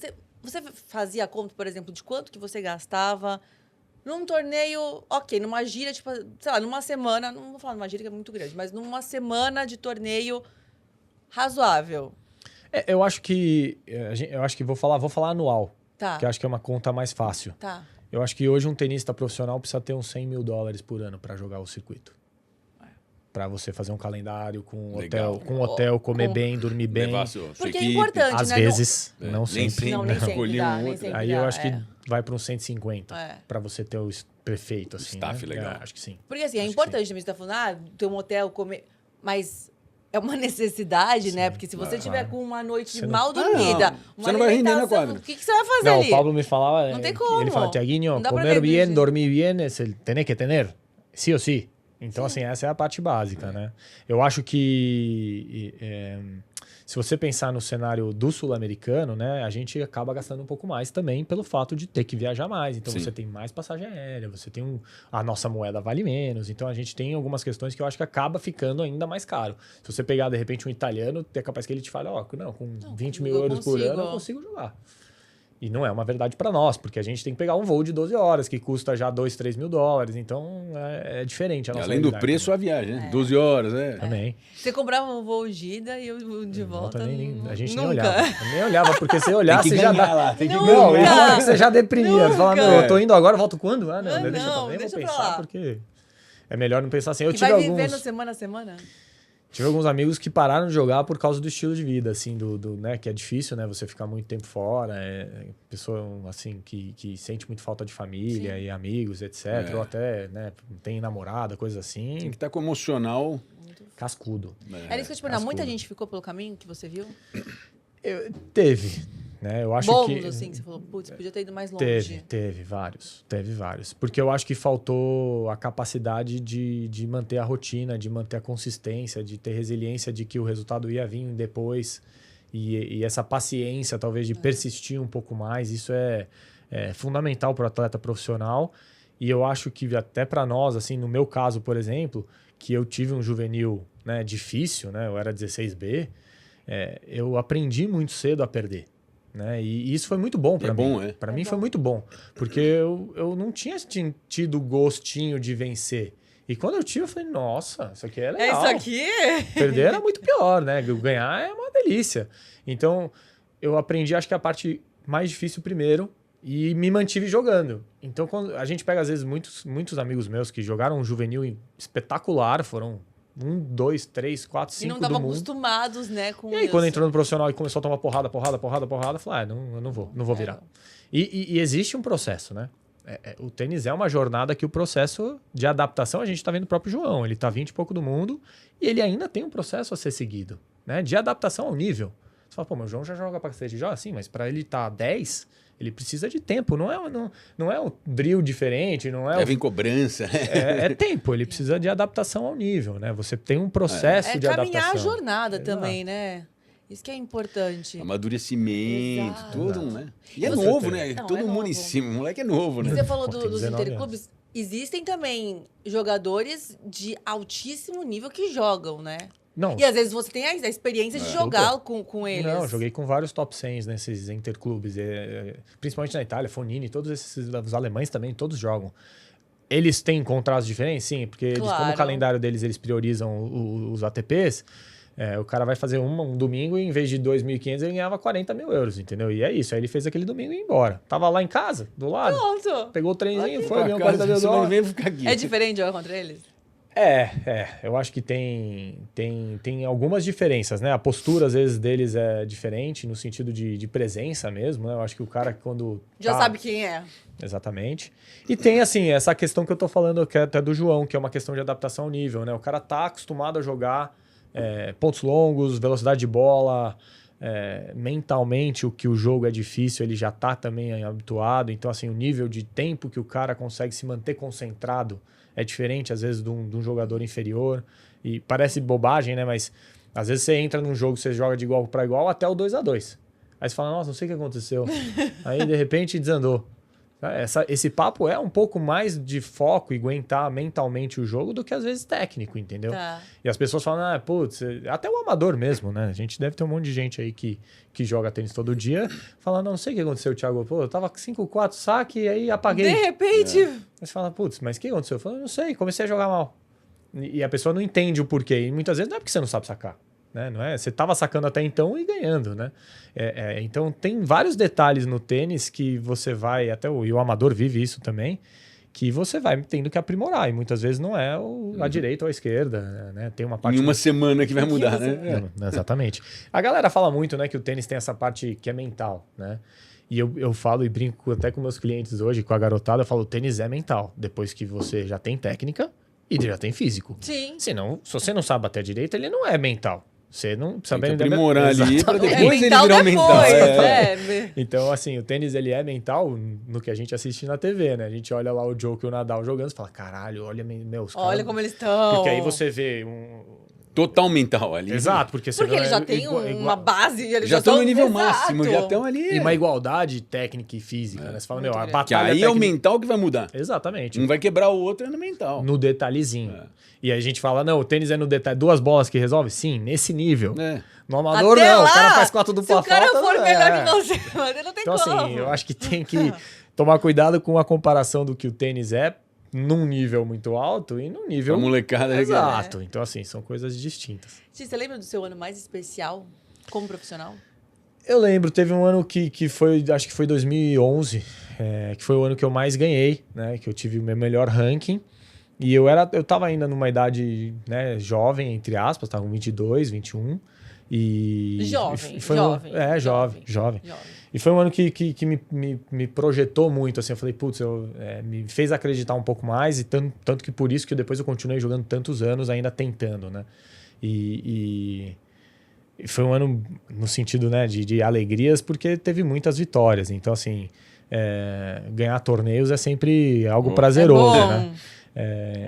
fazia conta, por exemplo, de quanto que você gastava num torneio, ok, numa gira, tipo, sei lá, numa semana, não vou falar numa gira que é muito grande, mas numa semana de torneio razoável. Eu acho que vou falar anual, Tá, que eu acho que é uma conta mais fácil. tá. Eu acho que hoje um tenista profissional precisa ter uns 100 mil dólares por ano para jogar o circuito. Para você fazer um calendário com Legal. hotel, comer Com- bem, dormir bem. Levar sua Porque é equipe. importante, Às né? vezes, Não- não nem sempre. sempre. Não, nem sempre Escolher dá, um nem outro. sempre Aí dá, eu acho que é. vai para uns 150 É. para você ter o perfeito, assim. Staff né? legal. Acho que sim. Porque assim, é Acho que importante também, você tá falando, ter um hotel, comer, mas é uma necessidade, né? Porque se você tiver com uma noite Você não- mal dormida, Não, uma você não vai render na alimentação, quadra. O que você vai fazer Não, ali? o Pablo me falava, Não tem ele como. fala, Tiaguinho, Não dá pra comer viver bien, dormir bien, tenés que tener, sí ou sí. Então, assim, essa é a parte básica, né? Eu acho que se você pensar no cenário do sul-americano, né, a gente acaba gastando um pouco mais também pelo fato de ter que viajar mais. Então, Sim. você tem mais passagem aérea, você tem a nossa moeda vale menos. Então, a gente tem algumas questões que eu acho que acaba ficando ainda mais caro. Se você pegar, de repente, um italiano, é capaz que ele te fale, não, com 20 mil eu euros por consigo. ano, eu consigo jogar. E não é uma verdade para nós, porque a gente tem que pegar um voo de 12 horas, que custa já 2, 3 mil dólares. Então, é diferente a nossa Além do realidade preço, a viagem, né? 12 horas, também. Você comprava um voo de ida e o de volta. A gente nem nunca. olhava. Eu nem olhava, porque se olhasse, Tem que já ganhar dá. lá, tem que Nunca. Não, ganhar. isso é que você já deprimia. Você fala, Nunca. eu tô indo agora, volto quando? Ah, não, Ah, deixa não, eu nem deixa vou pra pensar, lá. porque é melhor não pensar assim. Eu Que tive vai vivendo alguns... semana a semana? Tive alguns amigos que pararam de jogar por causa do estilo de vida, assim, né? Que é difícil, né? Você ficar muito tempo fora. Pessoa, assim, que sente muito falta de família Sim. e amigos, etc. É. Ou até, né? Tem namorada, coisa Tem assim. que estar com o emocional. Cascudo. Era isso que eu te perguntar. Muita cascudo. gente ficou pelo caminho que você viu? né? Eu acho Bons, que assim, que você falou, putz, podia ter ido mais longe. teve vários. Porque eu acho que faltou a capacidade de manter a rotina, de manter a consistência, de ter resiliência de que o resultado ia vir depois. E essa paciência, talvez, de persistir um pouco mais, isso é fundamental para o atleta profissional. E eu acho que até para nós, assim, no meu caso, por exemplo, que eu tive um juvenil, né, difícil, né, eu era 16B, eu aprendi muito cedo a perder. Né? E isso foi muito bom para mim. Bom, é? Para mim foi muito bom, porque eu não tinha tido gostinho de vencer. E quando eu tive, eu falei, nossa, isso aqui é legal. É isso aqui? Perder era muito pior, né? Ganhar é uma delícia. Então, eu aprendi, acho que a parte mais difícil primeiro e me mantive jogando. Então, quando a gente pega, às vezes, muitos amigos meus que jogaram um juvenil espetacular, foram 1, 2, 3, 4, 5 do mundo. E não estavam acostumados, né, com isso. E aí, quando entrou no profissional e começou a tomar porrada, eu falei, eu não vou virar. E existe um processo, né? O tênis é uma jornada que o processo de adaptação, a gente está vendo o próprio João, ele está 20 e pouco do mundo e ele ainda tem um processo a ser seguido, né? De adaptação ao nível. Você fala, pô, mas o João já joga pra cacete, já assim, mas para ele estar 10, ele precisa de tempo, não é um drill diferente, não é... Vem cobrança. É tempo, ele precisa de adaptação ao nível, né? Você tem um processo de adaptação. É caminhar a jornada também, né? Isso que é importante. Amadurecimento, Exato. tudo, né? E é Com novo, certeza. né? Não, Todo é mundo novo. em cima. O moleque é novo, né? Você falou Tem dos 19 interclubes. Existem também jogadores de altíssimo nível que jogam, né? Não, E às vezes você tem a experiência de jogar com eles. não, eu joguei com vários top 100 nesses interclubes, principalmente na Itália, Fonini, todos esses, os alemães também, todos jogam. Eles têm contratos diferentes? Sim, porque eles, como Claro. o calendário deles, eles priorizam os ATPs, o cara vai fazer um domingo e em vez de 2.500 ele ganhava 40 mil euros, entendeu? E é isso, aí ele fez aquele domingo e ia embora. Tava lá em casa, do lado, Pronto. pegou o trenzinho, foi, Pra ganhou casa, 40 mil semana que dólares. vem eu vou ficar aqui. É diferente jogar contra eles? Eu acho que tem algumas diferenças, né? A postura, às vezes, deles é diferente, no sentido de presença mesmo, né? Eu acho que o cara, quando Já sabe quem é. Exatamente. E tem, assim, essa questão que eu tô falando, que é até do João, que é uma questão de adaptação ao nível, né? O cara tá acostumado a jogar pontos longos, velocidade de bola, mentalmente o que o jogo é difícil, ele já tá também habituado. Então, assim, o nível de tempo que o cara consegue se manter concentrado é diferente, às vezes, de um jogador inferior. E parece bobagem, né? Mas às vezes você entra num jogo, você joga de igual para igual até o 2-2. Aí você fala, nossa, não sei o que aconteceu. Aí, de repente, desandou. Esse papo é um pouco mais de foco e aguentar mentalmente o jogo do que, às vezes, técnico, entendeu? Tá. E as pessoas falam, putz, até o amador mesmo, né? A gente deve ter um monte de gente aí que joga tênis todo dia, falando, não sei o que aconteceu, Thiago. Pô, eu tava com 5-4 saque e aí apaguei. De repente... Aí você fala, putz, mas o que aconteceu? Eu falo, não sei, comecei a jogar mal. E a pessoa não entende o porquê. E muitas vezes não é porque você não sabe sacar. Né? Não é? Você estava sacando até então e ganhando. Né? Então tem vários detalhes no tênis que você vai, e o amador vive isso também, que você vai tendo que aprimorar. E muitas vezes não é a direita ou a esquerda. Né? Tem uma parte Em uma semana que vai mudar, né? Não, exatamente. A galera fala muito, né, que o tênis tem essa parte que é mental, né? E eu falo e brinco até com meus clientes hoje, com a garotada, eu falo, o tênis é mental. Depois que você já tem técnica e já tem físico. Sim. Senão, se você não sabe bater a direita, ele não é mental. Você não precisa Tem que aprimorar ali para Exatamente. depois ele virar mental. Então, assim, o tênis ele é mental no que a gente assiste na TV, né? A gente olha lá o Djokovic e o Nadal jogando e fala, caralho, olha meus caras. Olha como eles estão. Porque aí você vê Total mental ali. Exato, porque você eles já têm uma base. Eles já estão no nível exato. máximo, já estão ali. E uma igualdade técnica e física, né? Você fala, a batalha que aí técnica... é o mental que vai mudar. Exatamente. Um vai quebrar o outro, é no mental. No detalhezinho. E a gente fala, não, o tênis é no detalhe. 2 bolas que resolve? Sim, nesse nível. No amador, até não. lá, O cara faz 4 dupla falta. Se o cara for melhor que você, mas ele não tem então, como. assim, eu acho que tem que tomar cuidado com a comparação do que o tênis é num nível muito alto e num nível... A molecada... Exato. Então, assim, são coisas distintas. Você lembra do seu ano mais especial como profissional? Eu lembro, teve um ano que foi, acho que foi 2011, que foi o ano que eu mais ganhei, né? Que eu tive o meu melhor ranking. E eu tava ainda numa idade, né, jovem, entre aspas, tava com 22, 21. E jovem. E foi um ano que me projetou muito, assim, eu falei, putz, me fez acreditar um pouco mais, e tanto que por isso que depois eu continuei jogando tantos anos ainda tentando, né? E foi um ano no sentido, né, de alegrias, porque teve muitas vitórias. Então, assim, ganhar torneios é sempre algo prazeroso, né?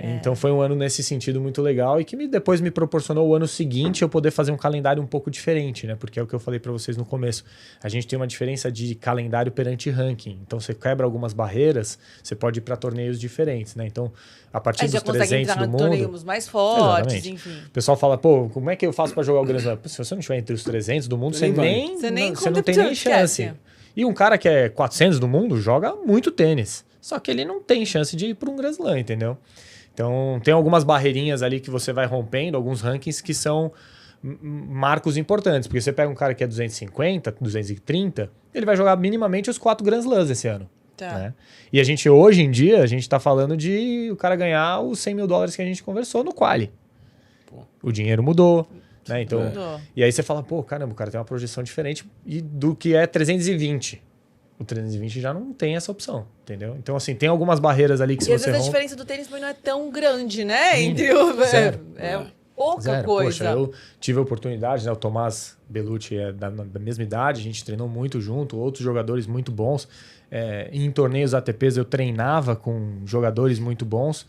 Então foi um ano nesse sentido muito legal e que depois me proporcionou o ano seguinte eu poder fazer um calendário um pouco diferente, né? Porque é o que eu falei para vocês no começo. A gente tem uma diferença de calendário perante ranking. Então você quebra algumas barreiras, você pode ir para torneios diferentes, né? Então, a partir dos 300 do mundo... torneios mais fortes, exatamente. enfim. O pessoal fala, pô, como é que eu faço para jogar o Grand Slam? Se você não estiver entre os 300 do mundo, você não tem nem chance. E um cara que é 400 do mundo joga muito tênis. Só que ele não tem chance de ir para um Grand Slam, entendeu? Então, tem algumas barreirinhas ali que você vai rompendo, alguns rankings que são marcos importantes. Porque você pega um cara que é 250, 230, ele vai jogar minimamente os 4 Grand Slams esse ano. Tá. Né? E hoje em dia, a gente está falando de o cara ganhar os $100 mil que a gente conversou no quali. Pô. O dinheiro mudou. Né? Então, e aí você fala, pô, caramba, o cara tem uma projeção diferente do que é 320. O 320 já não tem essa opção, entendeu? Então, assim, tem algumas barreiras ali que se você rompe... E às vezes a diferença do tênis também não é tão grande, né? Entre o... Zero. Pouca Zero. coisa. Poxa, eu tive a oportunidade, né? O Tomás Bellucci é da mesma idade, a gente treinou muito junto, outros jogadores muito bons. Em torneios ATPs eu treinava com jogadores muito bons.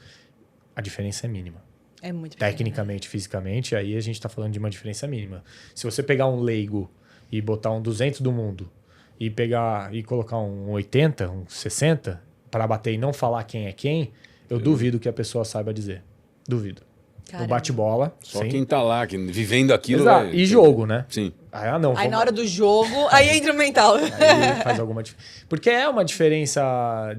A diferença é mínima. É muito tecnicamente, fisicamente, aí a gente está falando de uma diferença mínima. Se você pegar um leigo e botar um 200 do mundo e colocar um 80, um 60 para bater e não falar quem é quem, eu duvido que a pessoa saiba dizer. Duvido. Caramba. No bate-bola. Só sim. quem tá lá, vivendo aquilo. Exato. E jogo, né? Sim. Aí na hora do jogo, aí entra o mental. Aí faz alguma diferença. Porque é uma diferença...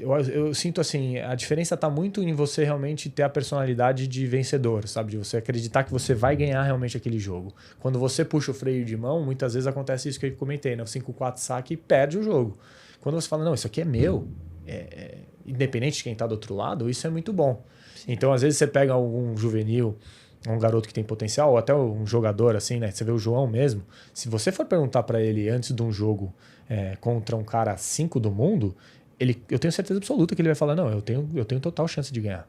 Eu sinto assim, a diferença está muito em você realmente ter a personalidade de vencedor, sabe? De você acreditar que você vai ganhar realmente aquele jogo. Quando você puxa o freio de mão, muitas vezes acontece isso que eu comentei, né? O 5-4 saque e perde o jogo. Quando você fala, não, isso aqui é meu, independente de quem está do outro lado, isso é muito bom. Sim. Então, às vezes você pega algum juvenil, um garoto que tem potencial, ou até um jogador assim, né? Você vê o João mesmo, se você for perguntar para ele antes de um jogo contra um cara 5 do mundo... eu tenho certeza absoluta que ele vai falar, não, eu tenho total chance de ganhar.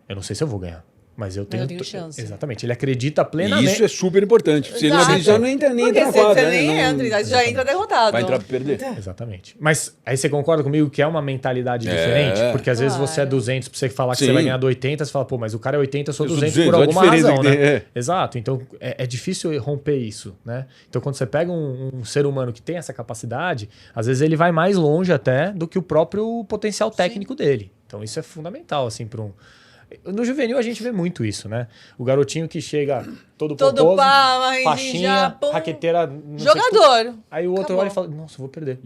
Eu não sei se eu vou ganhar, mas eu tenho chance. Exatamente, ele acredita plenamente. E isso é super importante. Se ele não acreditar, não entra nem na quadra. Você nem entra, já entra derrotado. Vai entrar pra perder. Exatamente. Mas aí você concorda comigo que é uma mentalidade diferente? Porque às vezes você é 200, pra você falar que você vai ganhar do 80, você fala, pô, mas o cara é 80, eu sou 200 por alguma razão, né? Exato, então é difícil romper isso, né? Então quando você pega um ser humano que tem essa capacidade, às vezes ele vai mais longe até do que o próprio potencial técnico dele. Então isso é fundamental, assim, para um... No juvenil a gente vê muito isso, né? O garotinho que chega todo pomposo, faixinha, raqueteira... Jogador. Aí o outro olha e fala, nossa, eu vou perder.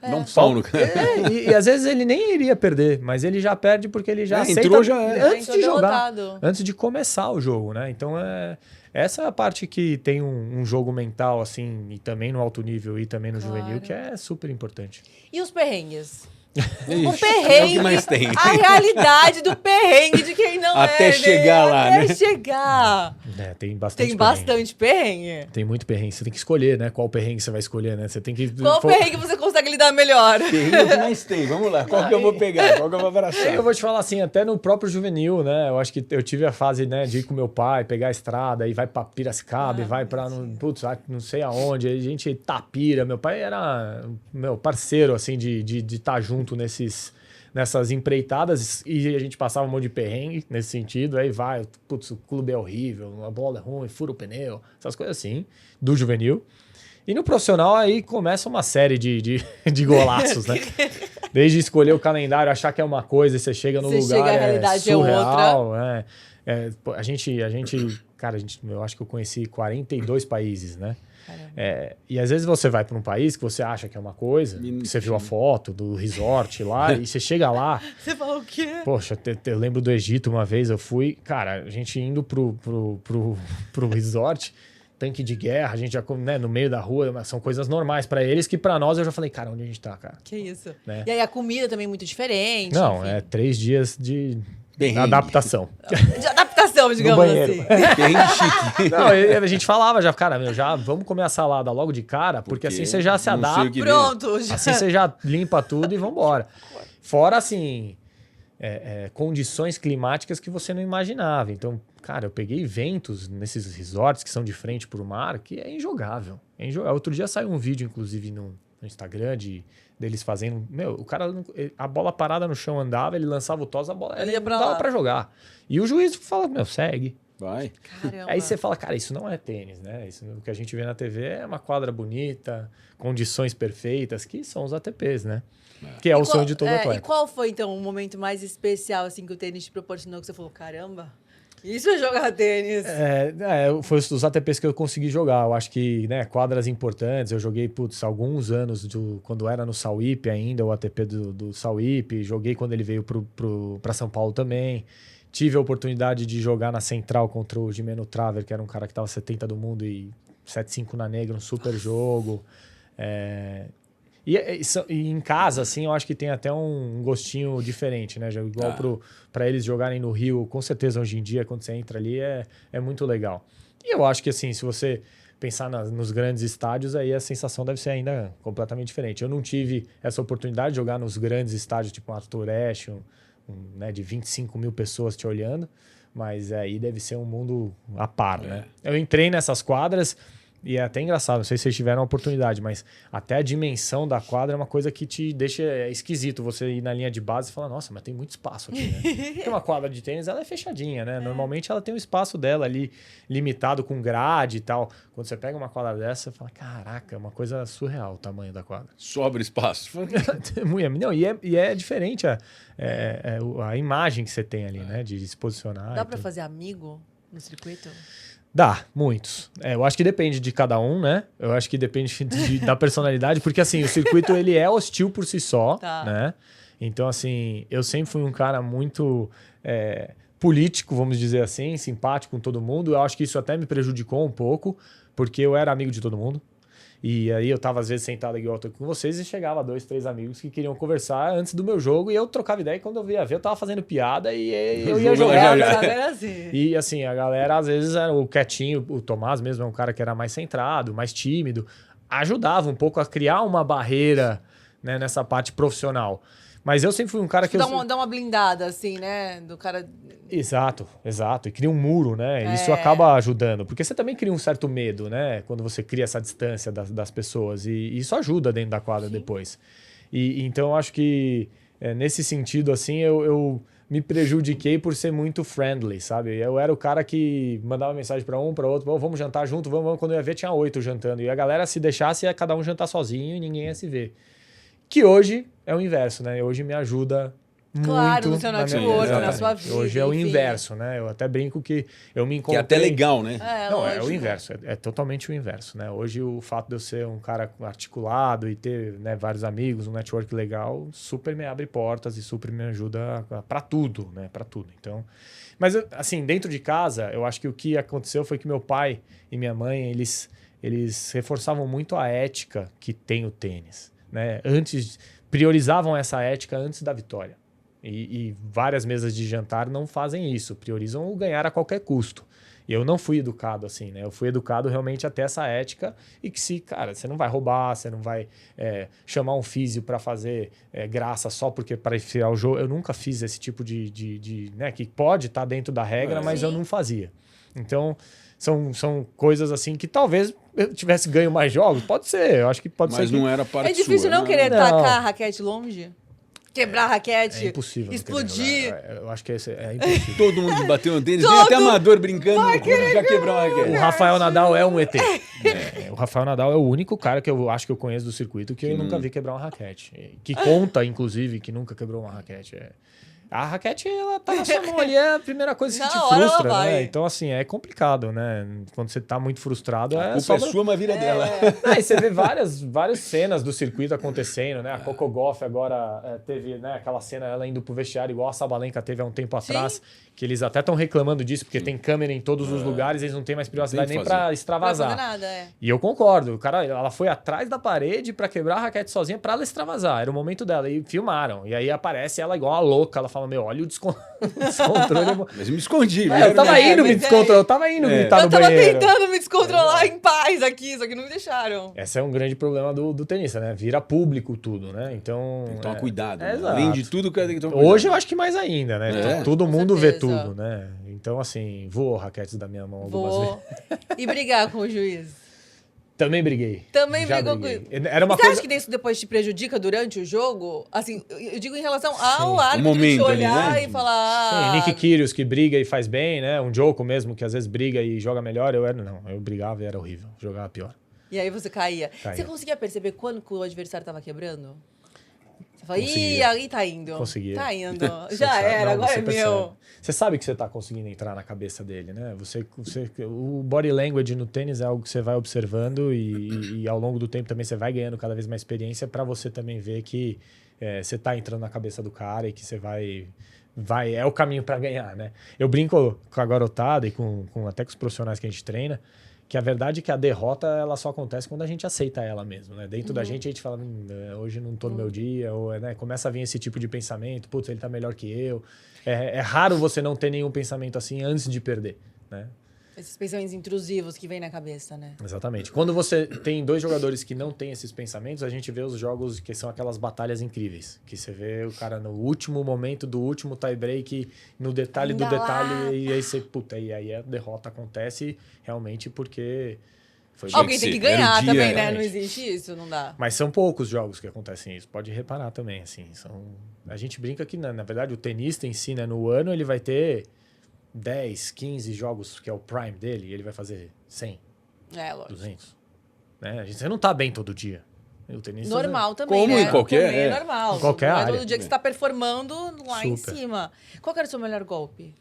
Dá um pau no cara. E às vezes ele nem iria perder, mas ele já perde porque ele já aceita entrou já antes de jogar, derrotado. antes de começar o jogo, né? Então essa é a parte que tem um jogo mental, assim, e também no alto nível e também no juvenil, que é super importante. E os perrengues? Ixi, o perrengue, é o que mais tem. A realidade do perrengue de quem não até chegar lá, né? Até chegar. Tem bastante Tem bastante perrengue. Tem muito perrengue. Você tem que escolher, né? Qual perrengue você vai escolher, né? Você tem que... Qual perrengue você consegue lidar melhor? Perrengue é o que mais tem. Vamos lá. Qual que eu vou pegar? Qual que eu vou abraçar? Eu vou te falar assim, até no próprio juvenil, né? Eu acho que eu tive a fase, né, de ir com meu pai, pegar a estrada, e vai pra Piracicaba, e vai pra não sei aonde. A gente Tapira. Meu pai era meu parceiro, assim, de estar junto nessas empreitadas, e a gente passava um monte de perrengue nesse sentido, aí vai, o clube é horrível, a bola é ruim, fura o pneu, essas coisas assim, do juvenil. E no profissional aí começa uma série de golaços, né? Desde escolher o calendário, achar que é uma coisa, e você chega no lugar, a realidade surreal, é outra. A gente, cara, eu acho que eu conheci 42 países, né? E às vezes você vai para um país que você acha que é uma coisa, que você viu a foto do resort lá, e você chega lá... Você fala o quê? Poxa, eu lembro do Egito uma vez, eu fui... Cara, a gente indo pro resort, tanque de guerra, a gente já, né, no meio da rua, são coisas normais para eles, que para nós eu já falei, cara, onde a gente tá, cara? Que isso? Né? E aí a comida também é muito diferente. Não, enfim. 3 dias de adaptação. De adaptação, digamos assim. Chique. Não, a gente falava já, cara, já vamos comer a salada logo de cara, porque assim você já se adapta. Pronto. Assim você já limpa tudo e vambora. Fora assim, condições climáticas que você não imaginava. Então, cara, eu peguei ventos nesses resorts que são de frente para o mar, que é injogável. Outro dia saiu um vídeo, inclusive, no Instagram, deles fazendo... Meu, o cara, a bola parada no chão andava, ele lançava o toss, a bola Ele ia pra não dava lá. para jogar. E o juiz fala, meu, segue. Vai. Caramba. Aí você fala, cara, isso não é tênis, né? O que a gente vê na TV é uma quadra bonita, condições perfeitas, que são os ATPs, né? Que é o sonho de todo E atleta. qual foi, então, o momento mais especial, assim, que o tênis te proporcionou, que você falou, caramba, isso é jogar tênis? Foi os ATPs que eu consegui jogar. Eu acho que, né, quadras importantes. Eu joguei, alguns anos quando era no Sauípe ainda, o ATP do Sauípe. Joguei quando ele veio para São Paulo também. Tive a oportunidade de jogar na Central contra o Jimeno Traver, que era um cara que estava 70 do mundo e 7-5 na negra, um super jogo. E em casa, assim, eu acho que tem até um gostinho diferente, né? Igual para eles jogarem no Rio, com certeza hoje em dia, quando você entra ali, é muito legal. E eu acho que, assim, se você pensar nos grandes estádios, aí a sensação deve ser ainda completamente diferente. Eu não tive essa oportunidade de jogar nos grandes estádios, tipo um Arthur Ashe, né, de 25 mil pessoas te olhando, mas aí deve ser um mundo à par, né? Eu entrei nessas quadras e é até engraçado, não sei se vocês tiveram a oportunidade, mas até a dimensão da quadra é uma coisa que te deixa esquisito. Você ir na linha de base e falar, nossa, mas tem muito espaço aqui, né? Porque uma quadra de tênis, ela é fechadinha, né? Normalmente ela tem um espaço dela ali limitado com grade e tal. Quando você pega uma quadra dessa, você fala, caraca, é uma coisa surreal o tamanho da quadra. Sobra espaço. Não, e é diferente a imagem que você tem ali, né? De se posicionar. Dá pra fazer amigo no circuito? Dá, muitos. Eu acho que depende de cada um, né? Eu acho que depende da personalidade, porque assim, o circuito ele é hostil por si só, né? Então, assim, eu sempre fui um cara muito político, vamos dizer assim, simpático com todo mundo. Eu acho que isso até me prejudicou um pouco, porque eu era amigo de todo mundo. E aí eu tava, às vezes, sentado igual eu tô com vocês e chegava 2, 3 amigos que queriam conversar antes do meu jogo e eu trocava ideia e quando eu via ver, eu tava fazendo piada e eu ia jogar. Assim. E assim, a galera, às vezes, era o quietinho, o Tomás mesmo é um cara que era mais centrado, mais tímido, ajudava um pouco a criar uma barreira, né, nessa parte profissional. Mas eu sempre fui um cara que... Dá uma blindada, assim, né? Do cara... Exato. E cria um muro, né? Isso acaba ajudando. Porque você também cria um certo medo, né? Quando você cria essa distância das pessoas. E isso ajuda dentro da quadra depois. Então, eu acho que, nesse sentido, assim, eu me prejudiquei por ser muito friendly, sabe? Eu era o cara que mandava mensagem para um, para outro. Vamos jantar junto, vamos. Quando eu ia ver, tinha 8 jantando. E a galera, se deixasse, ia cada um jantar sozinho e ninguém ia se ver. Que hoje é o inverso, né? Hoje me ajuda muito no seu network, na sua vida. Hoje é o enfim. inverso, né? Eu até brinco que eu me encontrei... Que é até legal, né? Não, é o lógico. inverso. É totalmente o inverso, né? Hoje o fato de eu ser um cara articulado e ter, né, vários amigos, um network legal, super me abre portas e super me ajuda para tudo, né? Para tudo. Então... Mas, assim, dentro de casa, eu acho que o que aconteceu foi que meu pai e minha mãe, eles reforçavam muito a ética que tem o tênis, né? Priorizavam essa ética antes da vitória. E várias mesas de jantar não fazem isso, priorizam o ganhar a qualquer custo. E eu não fui educado assim, né? Eu fui educado realmente até essa ética e que cara, você não vai roubar, você não vai chamar um físio para fazer graça só porque para enfiar o jogo. Eu nunca fiz esse tipo de né? Que pode estar dentro da regra, mas eu não fazia. Então, são coisas assim que talvez eu tivesse ganho mais jogos, pode ser, eu acho que pode ser. Mas não era parte É difícil sua, não né? querer tacar a raquete longe? Quebrar a raquete? É impossível. Explodir? Eu acho que é impossível. Todo mundo que bateu no tênis, tem até amador brincando, já quebrou a raquete. O Rafael Nadal é um ET. O Rafael Nadal é o único cara que eu acho que eu conheço do circuito que eu nunca vi quebrar uma raquete. Que conta, inclusive, que nunca quebrou uma raquete. A raquete, ela tá na sua mão ali, é a primeira coisa que te frustra, né? Então, assim, é complicado, né? Quando você tá muito frustrado, A culpa é sua, mas vira dela. Aí você vê várias cenas do circuito acontecendo, né? A Coco Gauff agora teve, né, aquela cena, ela indo pro vestiário, igual a Sabalenka teve há um tempo atrás, que eles até estão reclamando disso, porque tem câmera em todos os lugares, eles não têm mais privacidade nem pra extravasar. Não vai fazer nada, E eu concordo, ela foi atrás da parede pra quebrar a raquete sozinha pra ela extravasar, era o momento dela, e filmaram. E aí aparece ela igual a louca, ela fala, falam, meu, olha o descontrole. Mas eu me escondi. Eu tava indo me mas descontrolar, eu tava indo gritar Eu no tava banheiro. tentando me descontrolar em paz aqui, só que não me deixaram. Esse é um grande problema do tenista, né? Vira público tudo, né? Então... Tem que tomar cuidado. É, Né? Além de exato. tudo, o cara tem que tomar cuidado. Hoje eu acho que mais ainda, né? É. Todo Com mundo vê certeza. tudo, né? Então, assim, voou raquetes da minha mão algumas vezes. Vou. E brigar com o juiz. Também briguei. Também Já brigou briguei. com Era uma Você coisa... acha que isso depois te prejudica durante o jogo? Assim, eu digo em relação ao árbitro momento te ali, olhar né? e falar... Sim, Nick Kyrgios que briga e faz bem, né? Um Djoko mesmo que às vezes briga e joga melhor. Eu brigava e era horrível. Jogava pior. E aí você caía. Caía. Você conseguia perceber quando que o adversário tava quebrando? Você fala, ih, Conseguia. aí tá indo. Conseguia. Tá indo. Você Já sabe. era, Não, agora você é percebe. meu. Você sabe que você tá conseguindo entrar na cabeça dele, né? O body language no tênis é algo que você vai observando e ao longo do tempo também você vai ganhando cada vez mais experiência para você também ver que você tá entrando na cabeça do cara e que você vai é o caminho para ganhar, né? Eu brinco com a garotada e até com os profissionais que a gente treina, que a verdade é que a derrota ela só acontece quando a gente aceita ela mesmo, né? Dentro da gente a gente fala, hoje não tô no meu dia, ou né? Começa a vir esse tipo de pensamento, putz, ele tá melhor que eu. É raro você não ter nenhum pensamento assim antes de perder, né? Esses pensamentos intrusivos que vêm na cabeça, né? Exatamente. Quando você tem dois jogadores que não têm esses pensamentos, a gente vê os jogos que são aquelas batalhas incríveis. Que você vê o cara no último momento do último tie-break, no detalhe do Ainda lá. detalhe, e aí você, puta, e aí a derrota acontece realmente porque foi Alguém que tem ser. que ganhar Era o dia, também, né? realmente. Não existe isso, não dá. Mas são poucos jogos que acontecem isso. Pode reparar também, assim. A gente brinca que, na verdade, o tenista em si, né, no ano, ele vai ter 10, 15 jogos, que é o prime dele, e ele vai fazer 100, É, lógico. 200. Né? Você não tá bem todo dia. O tenista... Normal também, Como né? em qualquer- Também é é. normal. Em qualquer não é área. todo dia que você tá performando lá em Super. cima. Qual que era o seu melhor golpe?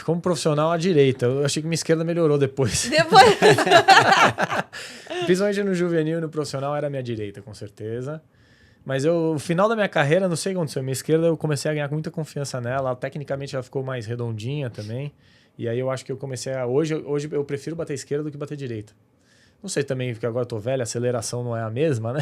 Como profissional, à direita. Eu achei que minha esquerda melhorou depois. Depois... Principalmente no juvenil e no profissional era a minha direita, com certeza. Mas o final da minha carreira, não sei o que aconteceu. Minha esquerda eu comecei a ganhar muita confiança nela. Tecnicamente ela ficou mais redondinha também. E aí eu acho que eu comecei a... Hoje eu prefiro bater esquerda do que bater direita. Não sei também, porque agora eu tô velho, a aceleração não é a mesma, né?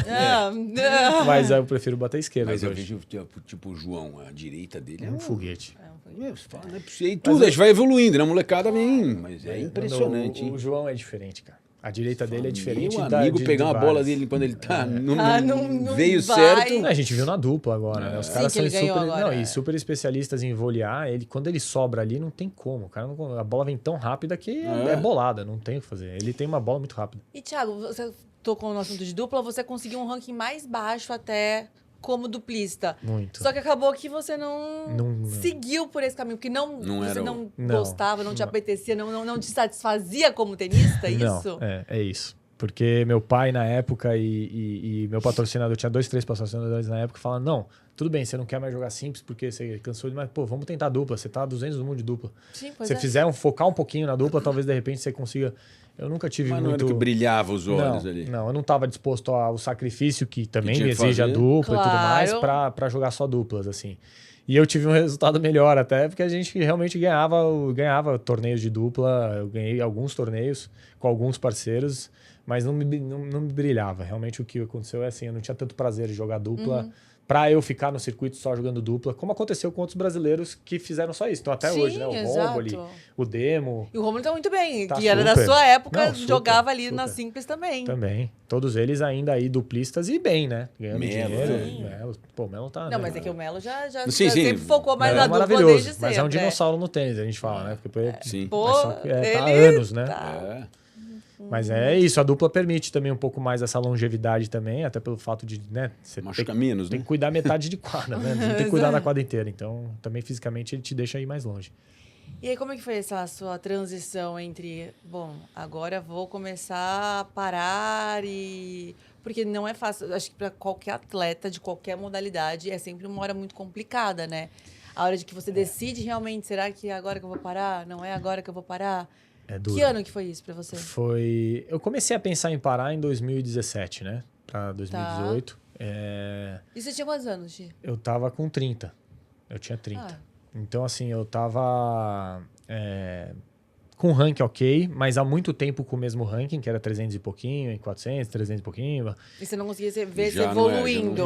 Mas eu prefiro bater esquerda Mas eu hoje. vejo, tipo, o João, a direita dele É um foguete. Você fala, não é possível. E tudo, a gente vai evoluindo, né? A molecada vem. Mas é impressionante, O hein? João é diferente, cara. A direita dele é diferente Meu da amigo pegar uma bola várias. dele quando ele tá. não Veio vai. certo. A gente viu na dupla agora, né? Os Sim, caras que ele são ganhou super, agora, não, é. e super especialistas em volear. Quando ele sobra ali, não tem como. O cara a bola vem tão rápida que é bolada, não tem o que fazer. Ele tem uma bola muito rápida. E, Thiago, você tocou no assunto de dupla, você conseguiu um ranking mais baixo até como duplista. Muito. Só que acabou que você não Não. seguiu por esse caminho, porque Não você era o- não Não. gostava, não te apetecia, não te satisfazia como tenista, é isso? Não, é isso. Porque meu pai, na época, e meu patrocinador, tinha 2, 3 patrocinadores na época, falaram, não, tudo bem, você não quer mais jogar simples porque você cansou demais. Pô, vamos tentar dupla, você tá a 200 no mundo de dupla. Sim, pois Se é. você fizer focar um pouquinho na dupla, talvez de repente você consiga... Eu nunca tive Mas não muito... era que brilhava os olhos não, ali. Não, eu não estava disposto ao sacrifício que também tinha me que exige a fazer. dupla e tudo mais Claro. para jogar só duplas, assim. E eu tive um resultado melhor até, porque a gente realmente ganhava torneios de dupla, eu ganhei alguns torneios com alguns parceiros, mas não me brilhava. Realmente o que aconteceu é assim, eu não tinha tanto prazer de jogar dupla para eu ficar no circuito só jogando dupla, como aconteceu com outros brasileiros que fizeram só isso. Então até Sim, hoje, né? O exato. Romboli, o Demo... E o Romulo tá muito bem, Tá que era da super. sua época, Não, super, jogava ali super. na Simples também. Também. Todos eles ainda aí duplistas e bem, né? Ganhando Melo, dinheiro. sim. Melo. Pô, o Melo tá... Não, né? mas é que o Melo já Sim, sim. sempre focou mais Melo na é dupla maravilhoso, desde sempre. mas é um dinossauro no tênis, a gente fala, né? Porque, Sim. Pô, mas só que tá há ele anos, né? tá- É. Mas é isso, a dupla permite também um pouco mais essa longevidade também, até pelo fato de, né? Você Machuca menos, tem né? que cuidar metade de quadra, né? Você tem que cuidar da quadra inteira. Então, também fisicamente ele te deixa ir mais longe. E aí, como é que foi essa sua transição entre, bom, agora vou começar a parar e... Porque não é fácil, acho que para qualquer atleta de qualquer modalidade é sempre uma hora muito complicada, né? A hora de que você decide realmente, será que é agora que eu vou parar? Não é agora que eu vou parar? É duro. Que ano que foi isso para você? Eu comecei a pensar em parar em 2017, né? Pra 2018. E você tinha quantos anos, Gi? Eu tava com 30. Eu tinha 30. Ah. Então, assim, eu tava com ranking ok, mas há muito tempo com o mesmo ranking, que era 300 e pouquinho, em 400, 300 e pouquinho. E você não conseguia ver Já você não evoluindo.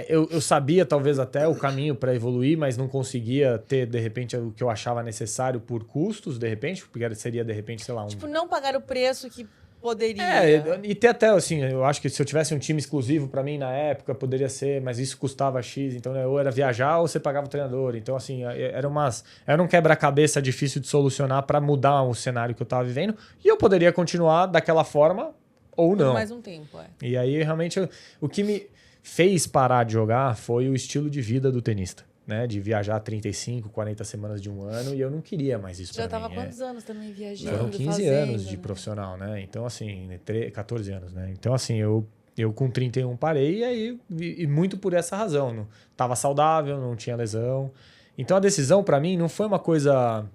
Eu sabia talvez até o caminho para evoluir, mas não conseguia ter, de repente, o que eu achava necessário por custos, de repente, porque seria, de repente, sei lá, Tipo, não pagar o preço que poderia. e ter até, assim, eu acho que se eu tivesse um time exclusivo para mim na época, poderia ser, mas isso custava X, então ou era viajar ou você pagava o treinador. Então, assim, era um quebra-cabeça difícil de solucionar para mudar o cenário que eu tava vivendo, e eu poderia continuar daquela forma ou não. Mais um tempo, E aí, realmente, o que me fez parar de jogar foi o estilo de vida do tenista, né? De viajar 35, 40 semanas de um ano, e eu não queria mais isso pra Já mim. tava há quantos anos também viajando, Foram 15 fazendo, anos de né? profissional, né? Então, assim, 14 anos, né? Então, assim, eu com 31 parei, e aí, e muito por essa razão. Não, tava saudável, não tinha lesão. Então, a decisão, pra mim, não foi uma coisa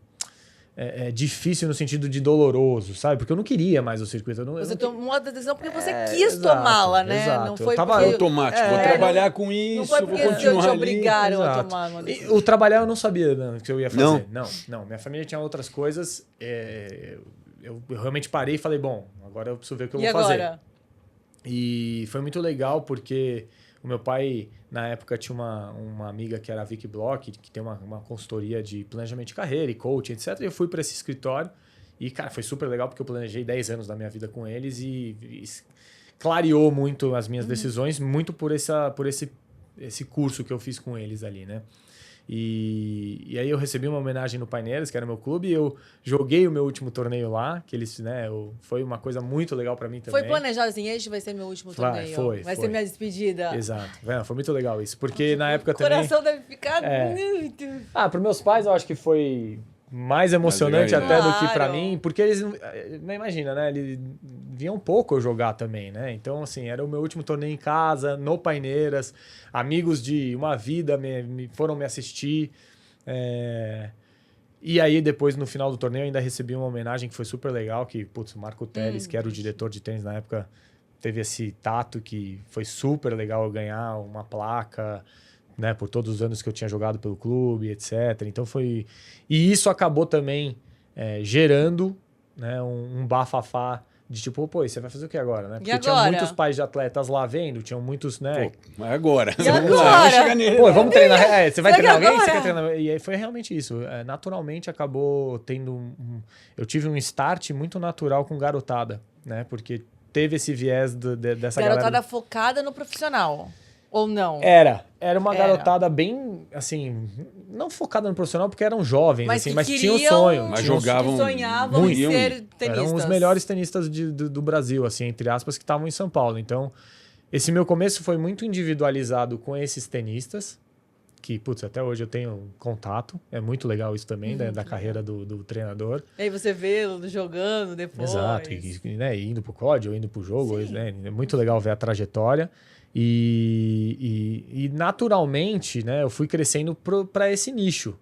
difícil no sentido de doloroso, sabe? Porque eu não queria mais o circuito. Você tomou a decisão porque você quis tomá-la, né? Exato. Não foi Eu tava porque... automático, vou trabalhar com isso, Não foi vou porque continuar te ali. obrigaram a Exato. tomar uma E decisão. o trabalhar eu não sabia o que eu ia fazer. Não? Não. Minha família tinha outras coisas. Eu realmente parei e falei, bom, agora eu preciso ver o que eu E vou fazer. agora? E foi muito legal porque o meu pai, na época, tinha uma amiga que era a Vicky Bloch, que tem uma consultoria de planejamento de carreira e coaching, etc. E eu fui para esse escritório e, cara, foi super legal porque eu planejei 10 anos da minha vida com eles e clareou muito as minhas decisões, muito por esse curso que eu fiz com eles ali, né? E aí eu recebi uma homenagem no Paineiras, que era meu clube, e eu joguei o meu último torneio lá, que eles, né, foi uma coisa muito legal pra mim também. Foi planejado assim, este vai ser meu último torneio. Vai ser minha despedida. Exato. Foi muito legal isso, porque na época O coração também... deve ficar muito... para meus pais eu acho que foi mais emocionante até do que pra mim, porque eles, não imagina, né, eles viam pouco eu jogar também, né, então assim, era o meu último torneio em casa, no Paineiras, amigos de uma vida foram me assistir, e aí depois no final do torneio eu ainda recebi uma homenagem que foi super legal, que, putz, o Marco Teles, que era o diretor de tênis na época, teve esse tato que foi super legal eu ganhar uma placa, né, por todos os anos que eu tinha jogado pelo clube, etc. Então foi... E isso acabou também gerando, né, um bafafá de tipo, pô, você vai fazer o que agora, né? Porque tinha muitos pais de atletas lá vendo, tinham muitos, né? Pô, mas agora? E agora? Vamos chegar nele. Pô, vamos treinar. Você vai treinar alguém? agora? Você quer treinar? E aí foi realmente isso. Naturalmente acabou tendo eu tive um start muito natural com garotada, né? Porque teve esse viés dessa Garotada galera... focada no profissional. Ou não? Era uma garotada bem, assim, não focada no profissional, porque eram jovens, mas assim, que mas queriam, tinham sonho. Mas tinham jogavam que sonhavam em muito. ser tenistas. Eram os melhores tenistas do Brasil, assim, entre aspas, que estavam em São Paulo. Então, esse meu começo foi muito individualizado com esses tenistas, que, putz, até hoje eu tenho contato. É muito legal isso também, da carreira do treinador. E aí você vê jogando depois. Exato, né, indo pro COD ou indo pro jogo. Né, é muito legal ver a trajetória. E naturalmente, né, eu fui crescendo para esse nicho.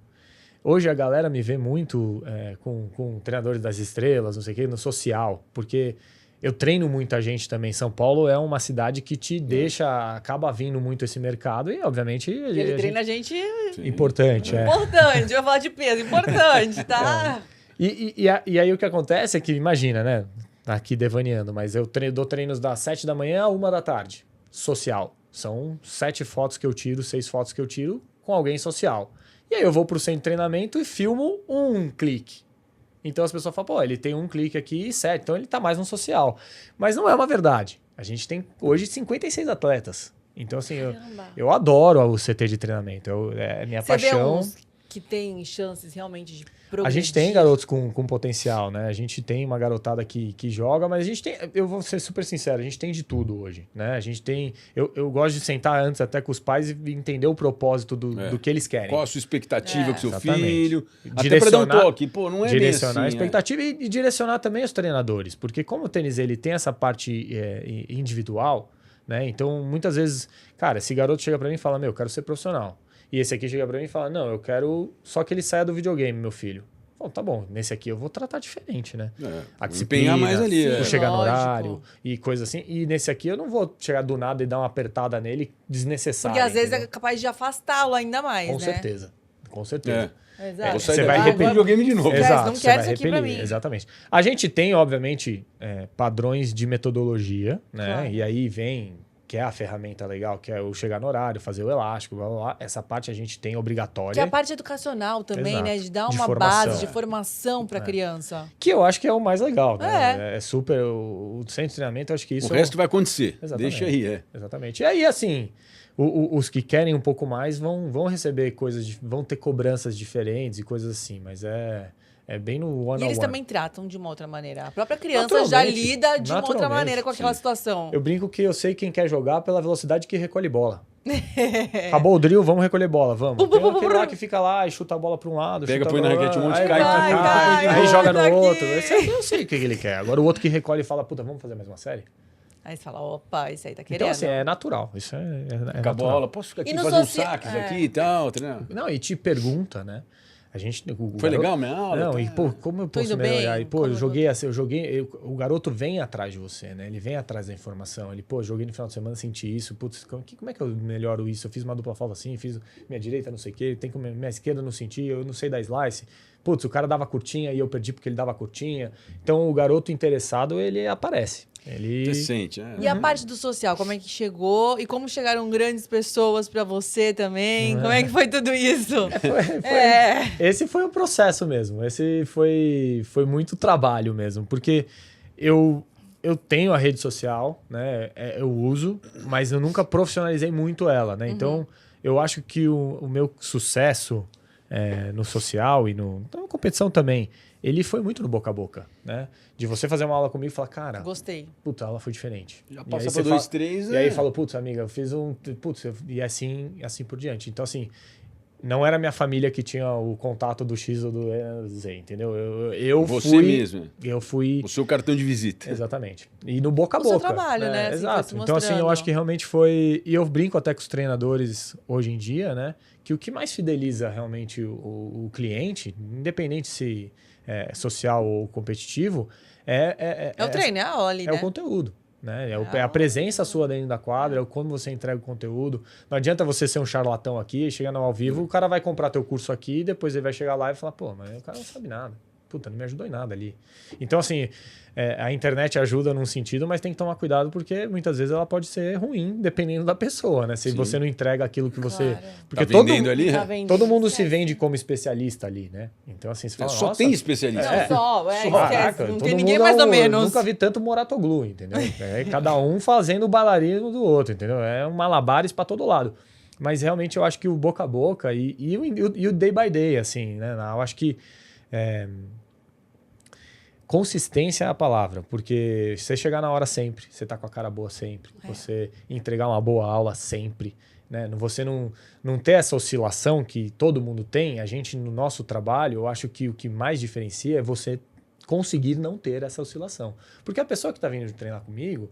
Hoje a galera me vê muito com treinadores das estrelas, não sei o quê, no social, porque eu treino muita gente também. São Paulo é uma cidade que te deixa, acaba vindo muito esse mercado e, obviamente... Ele treina a gente... Importante, Importante, eu vou falar de peso, importante, tá? E aí o que acontece é que, imagina, né, aqui devaneando, mas eu dou treinos das 7 da manhã a 1 da tarde. Social. São 7 fotos que eu tiro, 6 fotos que eu tiro com alguém social. E aí eu vou pro centro de treinamento e filmo um clique. Então as pessoas falam, pô, ele tem um clique aqui e 7, então ele tá mais no social. Mas não é uma verdade. A gente tem hoje 56 atletas. Então assim, eu adoro o CT de treinamento. É minha paixão. Vê uns que tem chances realmente de progredir. A gente tem garotos com potencial, né? A gente tem uma garotada que joga, mas a gente tem... Eu vou ser super sincero, a gente tem de tudo hoje, né? A gente tem... Eu gosto de sentar antes até com os pais e entender o propósito do que eles querem. Qual a sua expectativa com seu Exatamente. Filho? Até pra dar um toque. Pô, não é direcionar bem assim, a expectativa e direcionar também os treinadores. Porque como o tênis ele tem essa parte individual, né? Então, muitas vezes... Cara, esse garoto chega pra mim e fala, eu quero ser profissional. E esse aqui chega pra mim e fala, não, eu quero só que ele saia do videogame, meu filho. Bom, tá bom, nesse aqui eu vou tratar diferente, né? A disciplina, empenhar mais ali. vou chegar no Lógico. horário e coisa assim. E nesse aqui eu não vou chegar do nada e dar uma apertada nele desnecessária. Porque às vezes entendeu? é capaz de afastá-lo ainda mais, Com né? certeza, com certeza. Exato. Vou sair Você vai daqui e repetir. videogame de novo. Esquece, Exato, não você quero vai isso aqui pra repelir, mim. exatamente. A gente tem, obviamente, padrões de metodologia, né? Claro. E aí vem, que é a ferramenta legal, que é o chegar no horário, fazer o elástico, blá, blá, blá. Essa parte a gente tem obrigatória. Que é a parte educacional também, Exato. né? De dar De uma formação. base de formação pra criança. Que eu acho que é o mais legal, né? É super. O centro de treinamento, eu acho que isso. O resto vai acontecer. Exatamente. Deixa aí, Exatamente. E aí, assim, os que querem um pouco mais vão receber coisas, vão ter cobranças diferentes e coisas assim, mas é bem no one-on-one. E eles também tratam de uma outra maneira. A própria criança já Naturalmente, lida de uma outra naturalmente, maneira com aquela situação. Eu brinco que eu sei quem quer jogar pela velocidade que recolhe bola. Acabou o drill, vamos recolher bola, vamos. Tem aquele lá que fica lá e chuta a bola para um lado. Pega, chuta põe a na bola, raquete um monte, aí cai, cai, aí joga no tá aqui. outro. Eu sei o que ele quer. Agora o outro que recolhe e fala, puta, vamos fazer mais uma série? Aí você fala, opa, esse aí tá querendo. Então, assim, é natural. Isso é Acabou a natural. aula, posso ficar aqui E no fazer uns socia- saques aqui e tal, treinar? Não, e te pergunta, né? A gente, Foi legal minha aula? Não, Tá? e pô, como eu Tô posso indo bem, melhorar? E pô, como eu eu joguei assim, o garoto vem atrás de você, né? Ele vem atrás da informação. Ele, pô, joguei no final de semana, senti isso. Putz, como é que eu melhoro isso? Eu fiz uma dupla falta assim, fiz minha direita, não sei o quê, minha esquerda não senti, eu não sei dar slice. Putz, o cara dava curtinha e eu perdi porque ele dava curtinha. Então o garoto interessado, ele aparece. Ele Decente, E a parte do social, como é que chegou? E como chegaram grandes pessoas pra você também? Como é que foi tudo isso? Esse foi o processo mesmo. Esse foi muito trabalho mesmo. Porque eu tenho a rede social, né? Eu uso, mas eu nunca profissionalizei muito ela, né? Então, eu acho que o meu sucesso no social e na competição também, ele foi muito no boca a boca, né? De você fazer uma aula comigo e falar, cara, Gostei. puta, a aula foi diferente. Já E aí passa você pra 2, 3, E aí falou, putz, amiga, eu fiz e assim por diante. Então, assim, não era minha família que tinha o contato do X ou do Z, entendeu? Eu Você fui... mesmo. Eu fui... O seu cartão de visita. Exatamente. E no boca a O boca. seu trabalho, né? Assim, Exato. foi se Então, assim, eu mostrando. acho que realmente foi... E eu brinco até com os treinadores hoje em dia, né? Que o que mais fideliza realmente o cliente, independente se é social ou competitivo, É o treino, é a aula ali, é né? o conteúdo. Né? É a presença sua dentro da quadra, é como você entrega o conteúdo. Não adianta você ser um charlatão aqui, chegar no ao vivo, o cara vai comprar teu curso aqui, e depois ele vai chegar lá e falar, pô, mas o cara não sabe nada. Puta, não me ajudou em nada ali. Então, assim, a internet ajuda num sentido, mas tem que tomar cuidado porque muitas vezes ela pode ser ruim, dependendo da pessoa, né? Se Sim. você não entrega aquilo que você... Claro. Porque Tá vendendo ali, Tá né? vendendo. todo mundo se vende como especialista ali, né? Então, assim, você fala, Só nossa, tem especialista. Não, só, esquece. caraca, Não todo tem ninguém mundo mais ou menos. Nunca vi tanto Moratoglu, entendeu? Cada um fazendo o bailarino do outro, entendeu? É um malabares para todo lado. Mas realmente eu acho que o boca a boca e o day by day, assim, né? Eu acho que consistência é a palavra, porque você chegar na hora sempre, você tá com a cara boa sempre, você entregar uma boa aula sempre, né? Você não ter essa oscilação que todo mundo tem, a gente no nosso trabalho, eu acho que o que mais diferencia é você conseguir não ter essa oscilação. Porque a pessoa que tá vindo treinar comigo,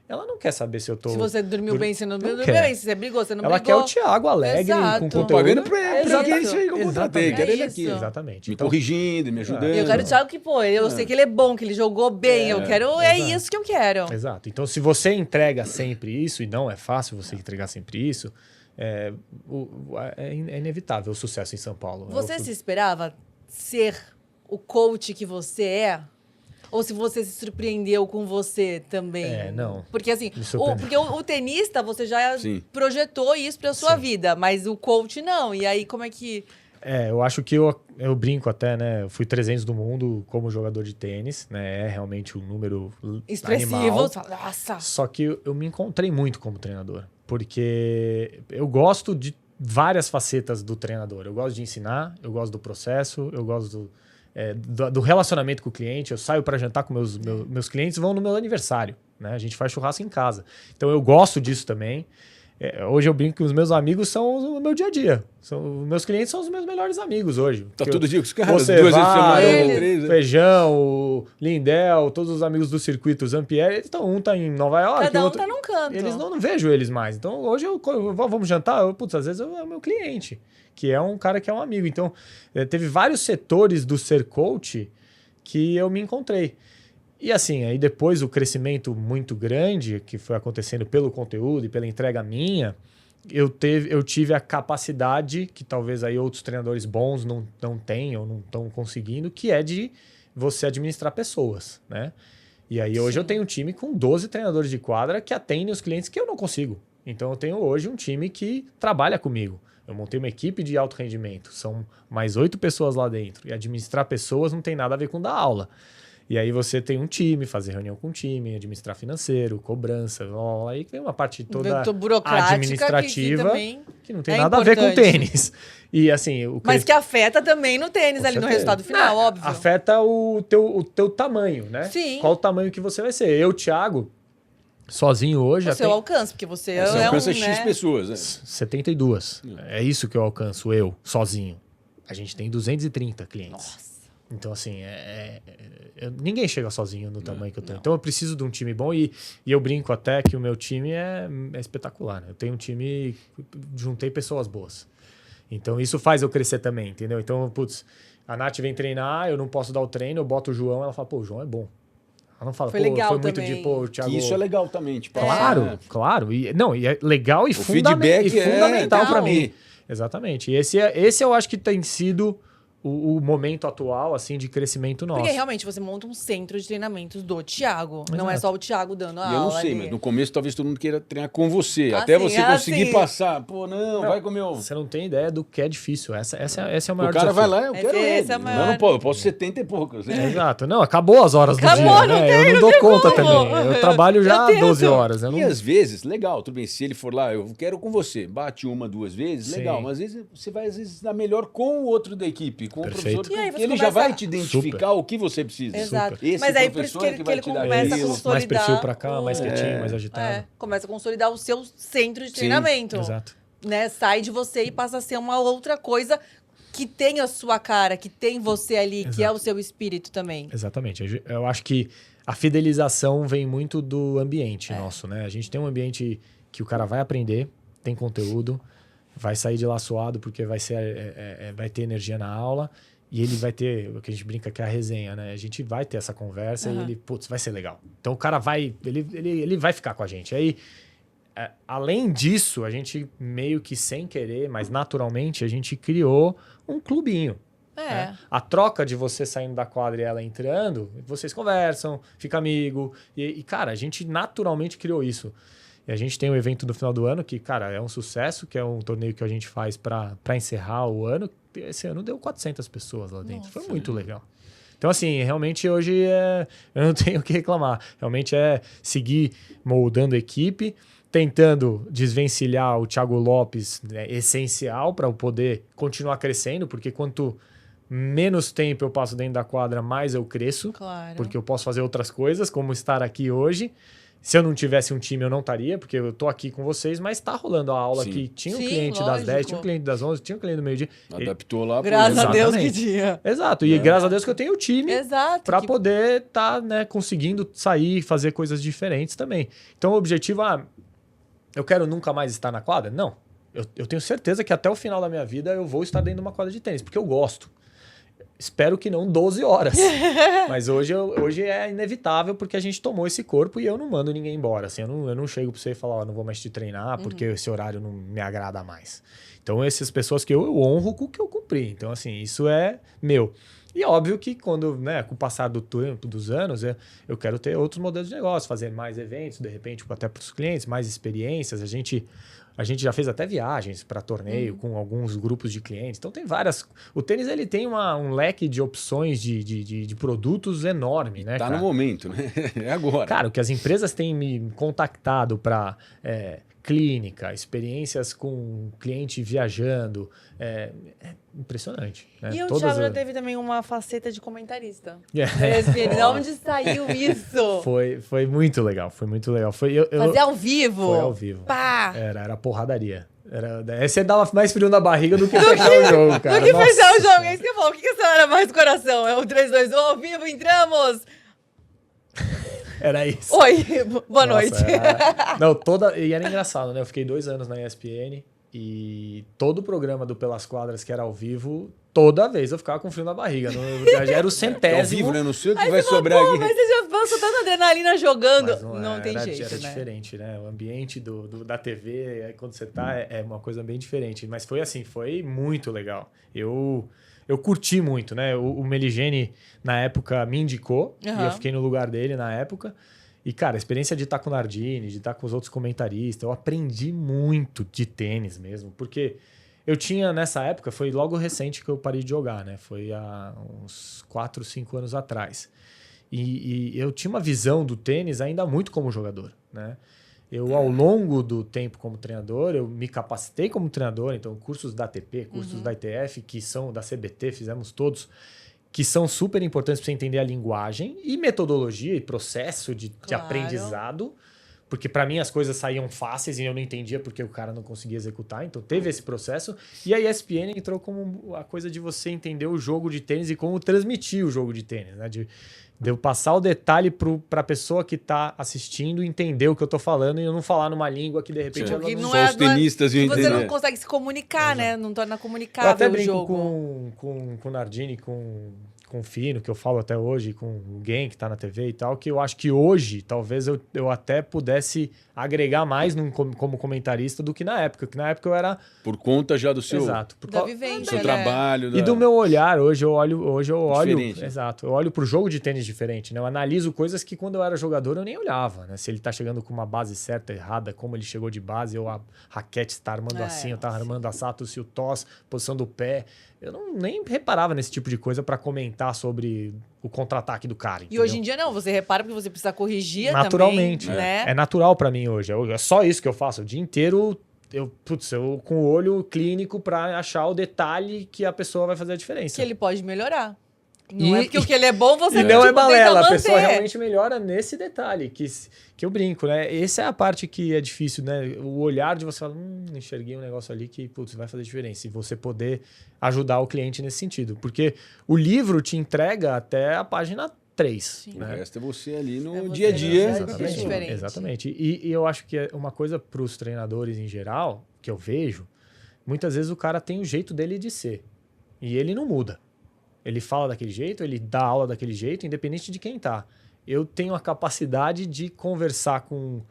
ela não quer saber se eu tô... Se você dormiu bem, se não dormiu quer. bem, se você brigou, você não Ela brigou. quer o Thiago alegre, Exato. com Tô conteúdo. Pagando pra Exato. que é isso aí que eu contratei. Exatamente. Quero ele É aqui. isso. Exatamente. Me Então, corrigindo, me ajudando. E eu quero o Thiago que, pô, eu sei que ele é bom, que ele jogou bem, eu quero... É Exato. isso que eu quero. exato. Então, se você entrega sempre isso, e não é fácil você entregar sempre isso, é inevitável o sucesso em São Paulo. Você se esperava ser o coach que você é? Ou se você se surpreendeu com você também? Não. Porque assim, Me surpreendeu. porque o tenista, você já Sim. projetou isso pra sua Sim. vida, mas o coach não. E aí, como é que... Eu acho que eu brinco até, né? Eu fui 300 do mundo como jogador de tênis, né? É realmente um número Expressivo. animal. Você fala, nossa! Só que eu me encontrei muito como treinador, porque eu gosto de várias facetas do treinador. Eu gosto de ensinar, eu gosto do processo, eu gosto do relacionamento com o cliente. Eu saio para jantar com meus clientes, vão no meu aniversário, né? A gente faz churrasco em casa. Então eu gosto disso também. Hoje eu brinco que os meus amigos são o meu dia a dia. Os meus clientes são os meus melhores amigos hoje. Tá Porque todo dia com os caras, você 2 vezes por semana, vai, Eles- 3. Feijão, o Lindel, todos os amigos do circuito Zampieri, um tá em Nova York, Cada o um outro... tá num canto. Eles não vejo eles mais. Então, hoje vamos jantar, às vezes é o meu cliente, que é um cara que é um amigo. Então, teve vários setores do ser coach que eu me encontrei. E assim, aí depois o crescimento muito grande que foi acontecendo pelo conteúdo e pela entrega minha, eu tive a capacidade, que talvez aí outros treinadores bons não têm ou não estão conseguindo, que é de você administrar pessoas, né? E aí hoje eu tenho um time com 12 treinadores de quadra que atendem os clientes que eu não consigo. Então eu tenho hoje um time que trabalha comigo. Eu montei uma equipe de alto rendimento, são mais 8 pessoas lá dentro. E administrar pessoas não tem nada a ver com dar aula. E aí você tem um time, fazer reunião com o time, administrar financeiro, cobrança, aí vem uma parte toda administrativa que não tem nada a ver com tênis. E assim, mas que afeta também no tênis, ali no resultado final, óbvio. Afeta o teu tamanho, né? Sim. Qual o tamanho que você vai ser. Eu, Thiago, sozinho hoje... O seu alcance, porque você alcança X pessoas, né? 72. É isso que eu alcanço, eu, sozinho. A gente tem 230 clientes. Nossa. Então, assim, ninguém chega sozinho no tamanho que eu tenho. Então, eu preciso de um time bom e eu brinco até que o meu time é espetacular. Né? Eu tenho um time, juntei pessoas boas. Então, isso faz eu crescer também, entendeu? Então, putz, a Nath vem treinar, eu não posso dar o treino, eu boto o João, ela fala, pô, o João é bom. Ela não fala, foi legal foi também. muito de, pô, o Thiago... Que isso é legal também, tipo... Claro. E é legal e feedback fundamental para mim. Exatamente. E esse eu acho que tem sido... O momento atual, assim, de crescimento nosso. Porque realmente você monta um centro de treinamentos do Thiago. Exato. Não é só o Thiago dando a aula. E eu não sei, mas no começo talvez todo mundo queira treinar com você. Ah, até sim, você conseguir passar. Pô, não, vai com o meu... Você não tem ideia do que é difícil. Esse é o maior O cara desafio. vai lá, eu quero esse ele. é o maior... Eu não posso, eu posso 70 e poucos. Né? Exato. Não, acabou as horas do dia, não né? tem, eu não dou conta também. Eu trabalho já 12 horas. E às vezes, legal, tudo bem, se ele for lá, eu quero com você, bate 1, 2 vezes, legal. Mas às vezes você vai dar melhor com o outro da equipe, com o professor. E aí você ele já vai te identificar o que você precisa. Exato. Esse mas aí por isso que ele começa a consolidar... Mais perfil pra cá, mais quietinho, mais agitado. Começa a consolidar o seu centro de treinamento. Exato. Né? Sai de você e passa a ser uma outra coisa que tem a sua cara, que tem você ali, que é o seu espírito também. Exatamente. Eu acho que a fidelização vem muito do ambiente nosso, né? A gente tem um ambiente que o cara vai aprender, tem conteúdo, vai sair de lá suado porque vai ter energia na aula. E ele vai ter, o que a gente brinca que é a resenha, né? A gente vai ter essa conversa e ele, putz, vai ser legal. Então o cara vai, ele vai ficar com a gente. Aí, além disso, a gente meio que sem querer, mas naturalmente, a gente criou um clubinho. Né? A troca de você saindo da quadra e ela entrando, vocês conversam, fica amigo. E cara, a gente naturalmente criou isso. E a gente tem um evento no final do ano que, cara, é um sucesso, que é um torneio que a gente faz para encerrar o ano. Esse ano deu 400 pessoas lá dentro. Nossa, foi muito legal. Então, assim, realmente hoje eu não tenho o que reclamar. Realmente é seguir moldando a equipe, tentando desvencilhar o Thiago Lopes, né, essencial para eu poder continuar crescendo, porque quanto menos tempo eu passo dentro da quadra, mais eu cresço. Claro. Porque eu posso fazer outras coisas, como estar aqui hoje. Se eu não tivesse um time, eu não estaria, porque eu tô aqui com vocês, mas tá rolando a aula aqui. Tinha um cliente das 10, tinha um cliente das 11, tinha um cliente do meio-dia. Adaptou lá. Graças a Deus que tinha. Exato. E graças a Deus que eu tenho o time para que... poder estar conseguindo sair e fazer coisas diferentes também. Então, o objetivo, eu quero nunca mais estar na quadra? Não. Eu tenho certeza que até o final da minha vida eu vou estar dentro de uma quadra de tênis, porque eu gosto. Espero que não 12 horas. Mas hoje é inevitável porque a gente tomou esse corpo e eu não mando ninguém embora. Assim, eu não chego para você e falo, não vou mais te treinar porque esse horário não me agrada mais. Então, essas pessoas que eu honro com o que eu cumpri. Então, assim, isso é meu. E óbvio que quando, né, com o passar do tempo, dos anos, eu quero ter outros modelos de negócio, fazer mais eventos, de repente, até para os clientes, mais experiências. A gente já fez até viagens para torneio com alguns grupos de clientes. Então tem várias... O tênis ele tem um leque de opções de produtos enorme, né? Tá no momento, né? É agora. Cara, o que as empresas têm me contactado para clínica, experiências com cliente viajando, é impressionante. Né? E o Thiago já teve também uma faceta de comentarista. De onde saiu isso? Foi muito legal, foi muito legal. Fazer ao vivo? Foi ao vivo. Pá! Era porradaria. Você dava mais frio na barriga do que fechar o jogo, cara. Do que fechar o jogo, é isso que eu falo. O que você era mais do coração? É o 3, 2, 1, ao vivo, entramos! Era isso. Oi, boa noite. E era engraçado, né? Eu fiquei 2 anos na ESPN, E todo o programa do Pelas Quadras, que era ao vivo, toda vez eu ficava com frio na barriga. Já era o centésimo. Ao vivo, né? Não sei o que Aí vai você fala, sobrar pô, aqui. mas você já passou tanta adrenalina jogando. Mas Não tem jeito, era né? diferente, né? O ambiente da TV, aí quando você tá, é uma coisa bem diferente. Mas foi assim, foi muito legal. Eu curti muito, né? O Meligeni, na época, me indicou. E eu fiquei no lugar dele na época. E, cara, a experiência de estar com o Nardini, de estar com os outros comentaristas, eu aprendi muito de tênis mesmo. Porque eu tinha, nessa época, foi logo recente que eu parei de jogar, né? Foi há uns 4, 5 anos atrás. E eu tinha uma visão do tênis ainda muito como jogador, né? Eu, ao longo do tempo como treinador, eu me capacitei como treinador. Então, cursos da ATP, cursos da ITF, que são da CBT, fizemos todos, que são super importantes para você entender a linguagem e metodologia e processo de aprendizado. Porque para mim as coisas saíam fáceis e eu não entendia porque o cara não conseguia executar. Então teve esse processo. E a ESPN entrou como a coisa de você entender o jogo de tênis e como transmitir o jogo de tênis, né? De eu passar o detalhe para a pessoa que está assistindo entender o que eu estou falando e eu não falar numa língua que de repente ela não... Só os tenistas iam Você entender. não consegue se comunicar, né? Não torna Eu comunicável até o brinco jogo. com o Nardini, com o Fino, que eu falo até hoje, com o Gen, que tá na TV e tal, que eu acho que hoje talvez eu até pudesse agregar mais como comentarista do que na época. Que na época eu era... Por conta já do seu, Exato. Da vivência, seu né? trabalho. E do meu olhar, hoje eu olho... Diferente. Exato. Eu olho pro jogo de tênis diferente, né? Eu analiso coisas que quando eu era jogador eu nem olhava, né? Se ele tá chegando com uma base certa, errada, como ele chegou de base, ou a raquete está armando assim, ou tá armando assado, se o toss, posição do pé. Eu nem reparava nesse tipo de coisa para comentar sobre o contra-ataque do cara. E hoje em dia não, você repara porque você precisa corrigir naturalmente, também, né? É natural para mim hoje. É só isso que eu faço. O dia inteiro eu com o olho clínico para achar o detalhe que a pessoa vai fazer a diferença. Que ele pode melhorar. Não é porque o que ele é bom, você e não é balela, tenta a pessoa manter. realmente melhora nesse detalhe, que eu brinco, né? Essa é a parte que é difícil, né? O olhar de você falar, enxerguei um negócio ali que, vai fazer diferença. E você poder ajudar o cliente nesse sentido. Porque o livro te entrega até a página 3. O resto é você ali no É você dia a dia. no dia a dia. Exatamente. diferente. Exatamente. E eu acho que é uma coisa para os treinadores em geral, que eu vejo, muitas vezes o cara tem o jeito dele de ser. E ele não muda. Ele fala daquele jeito, ele dá aula daquele jeito, independente de quem tá. Eu tenho a capacidade de conversar com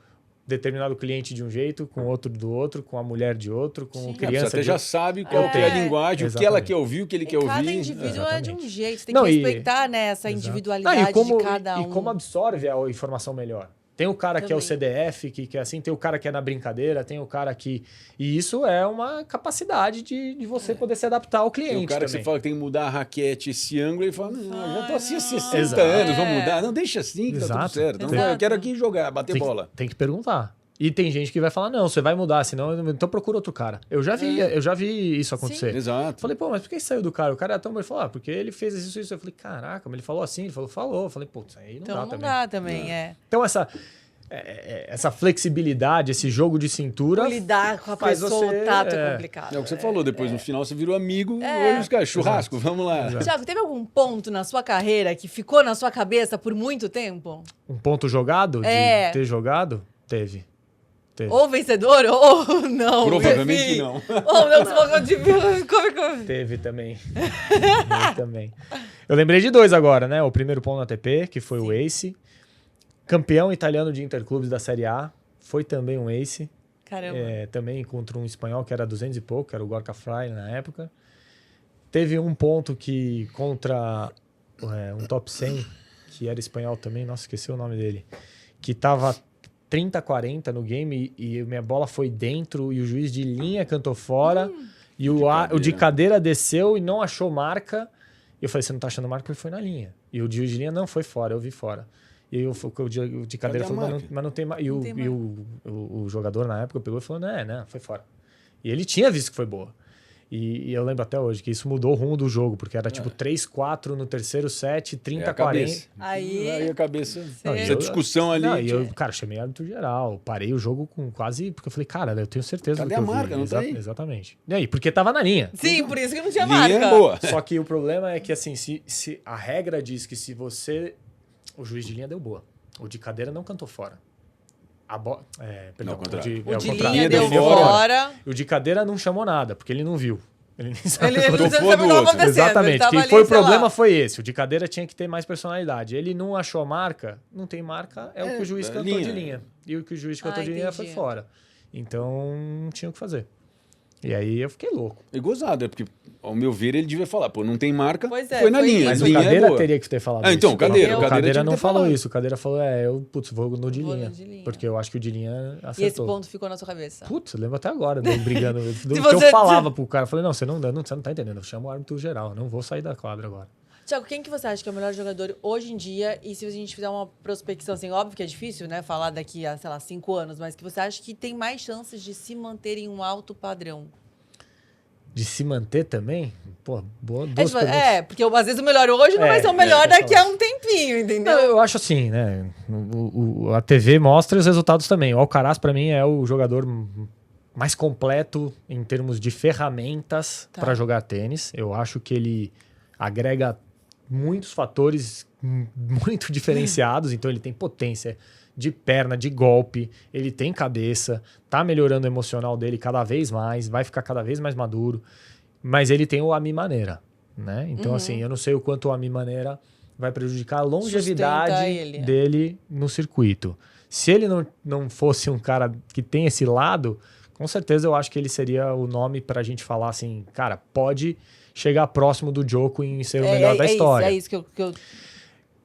determinado cliente de um jeito, com outro do outro, com a mulher de outro, com criança Você até de já outro. sabe qual que é a linguagem, o que ela quer ouvir, o que ele quer Cada ouvir. indivíduo é de um Exatamente. jeito. Você tem que respeitar, né, essa individualidade de cada um. E como absorve a informação melhor. Tem o cara que é o CDF, que é assim, tem o cara que é na brincadeira, tem o cara que... E isso é uma capacidade de você poder se adaptar ao cliente. Tem o cara também. que você fala que tem que mudar a raquete, esse ângulo, ele fala, não, já tô assim há 60 Exato. anos, vamos mudar. Não, deixa assim que tá tudo Exato. certo. Não, Exato. eu quero aqui jogar, bater bola. Tem que perguntar. E tem gente que vai falar, não, você vai mudar, senão então procura outro cara. Eu já vi isso acontecer. Exato. Falei, pô, mas por que saiu do cara? O cara é tão bom. Ele falou, porque ele fez isso. Eu falei, caraca, mas ele falou assim, ele falou. Eu falei, putz, aí não Então dá não também. dá também, Então essa flexibilidade, esse jogo de cintura... Lidar com a faz pessoa, você, o tato é complicado. É o que você falou, depois no final você virou amigo, olha os caras, churrasco, vamos lá. Thiago, teve algum ponto na sua carreira que ficou na sua cabeça por muito tempo? Um ponto jogado? De ter jogado? Teve. Ou vencedor, ou não. Provavelmente enfim. não. Ou não, você falou de... Teve também. Eu lembrei de 2 agora, né? O primeiro ponto na ATP, que foi o Ace. Campeão italiano de interclubes da Série A. Foi também um Ace. Caramba. Também contra um espanhol que era 200 e pouco, que era o Gorka Fry na época. Teve um ponto que contra um top 100, que era espanhol também, nossa, esqueci o nome dele, que tava 30-40 no game e minha bola foi dentro e o juiz de linha cantou fora e o de cadeira desceu e não achou marca. E eu falei, você não tá achando marca? Ele foi na linha. E o juiz de linha não foi fora, eu vi fora. E o de cadeira falou, mas não tem mais. E o jogador na época pegou e falou, não, foi fora. E ele tinha visto que foi boa. E eu lembro até hoje que isso mudou o rumo do jogo, porque era tipo 3-4 no terceiro set, 30-40. Aí a cabeça. Não, Essa discussão ali. Não, e eu, cara, chamei árbitro geral. Parei o jogo com quase. Porque eu falei, cara, eu tenho certeza do que Cadê eu a marca? vi. Não tá aí? Exatamente. E aí, porque tava na linha. Sim, por isso que não tinha Linha marca. é boa. Só que o problema é que, assim, se a regra diz que se você. O juiz de linha deu boa. O de cadeira não cantou fora. Perdão, o de linha deu fora. O de cadeira não chamou nada, porque ele não viu. Ele nem sabe ele não sabe o que estava acontecendo. Exatamente. Quem foi o problema foi esse. O de cadeira tinha que ter mais personalidade. Ele não achou a marca, não tem marca, é o que o juiz cantou de linha. E o que o juiz cantou de linha foi fora. Então, não tinha o que fazer. E aí eu fiquei louco. E gozado, porque, ao meu ver, ele devia falar, pô, não tem marca, foi na linha. Mas linha o Cadeira teria que ter falado isso. Então, o Cadeira não falou isso. O Cadeira falou, eu vou no de linha. Porque eu acho que o de linha acertou. E esse ponto ficou na sua cabeça? Putz, eu lembro até agora, brigando. Eu falava pro cara, falei, não, você não tá entendendo. Eu chamo o árbitro geral, eu não vou sair da quadra agora. Tiago, quem que você acha que é o melhor jogador hoje em dia? E se a gente fizer uma prospecção, assim, óbvio que é difícil, né? Falar daqui a, 5 anos, mas que você acha que tem mais chances de se manter em um alto padrão? De se manter também? Pô, boa. Porque às vezes o melhor hoje não vai ser o melhor daqui a um tempinho, entendeu? Não, eu acho assim, né? A TV mostra os resultados também. O Alcaraz, pra mim, é o jogador mais completo em termos de ferramentas para jogar tênis. Eu acho que ele agrega muitos fatores muito diferenciados. Então, ele tem potência de perna, de golpe, ele tem cabeça, tá melhorando o emocional dele cada vez mais, vai ficar cada vez mais maduro, mas ele tem o Ami Maneira, né? Então, assim, eu não sei o quanto o Ami Maneira vai prejudicar a longevidade dele no circuito. Se ele não fosse um cara que tem esse lado, com certeza eu acho que ele seria o nome pra gente falar assim, cara, pode chegar próximo do Djoko em ser o melhor da história. É isso que eu...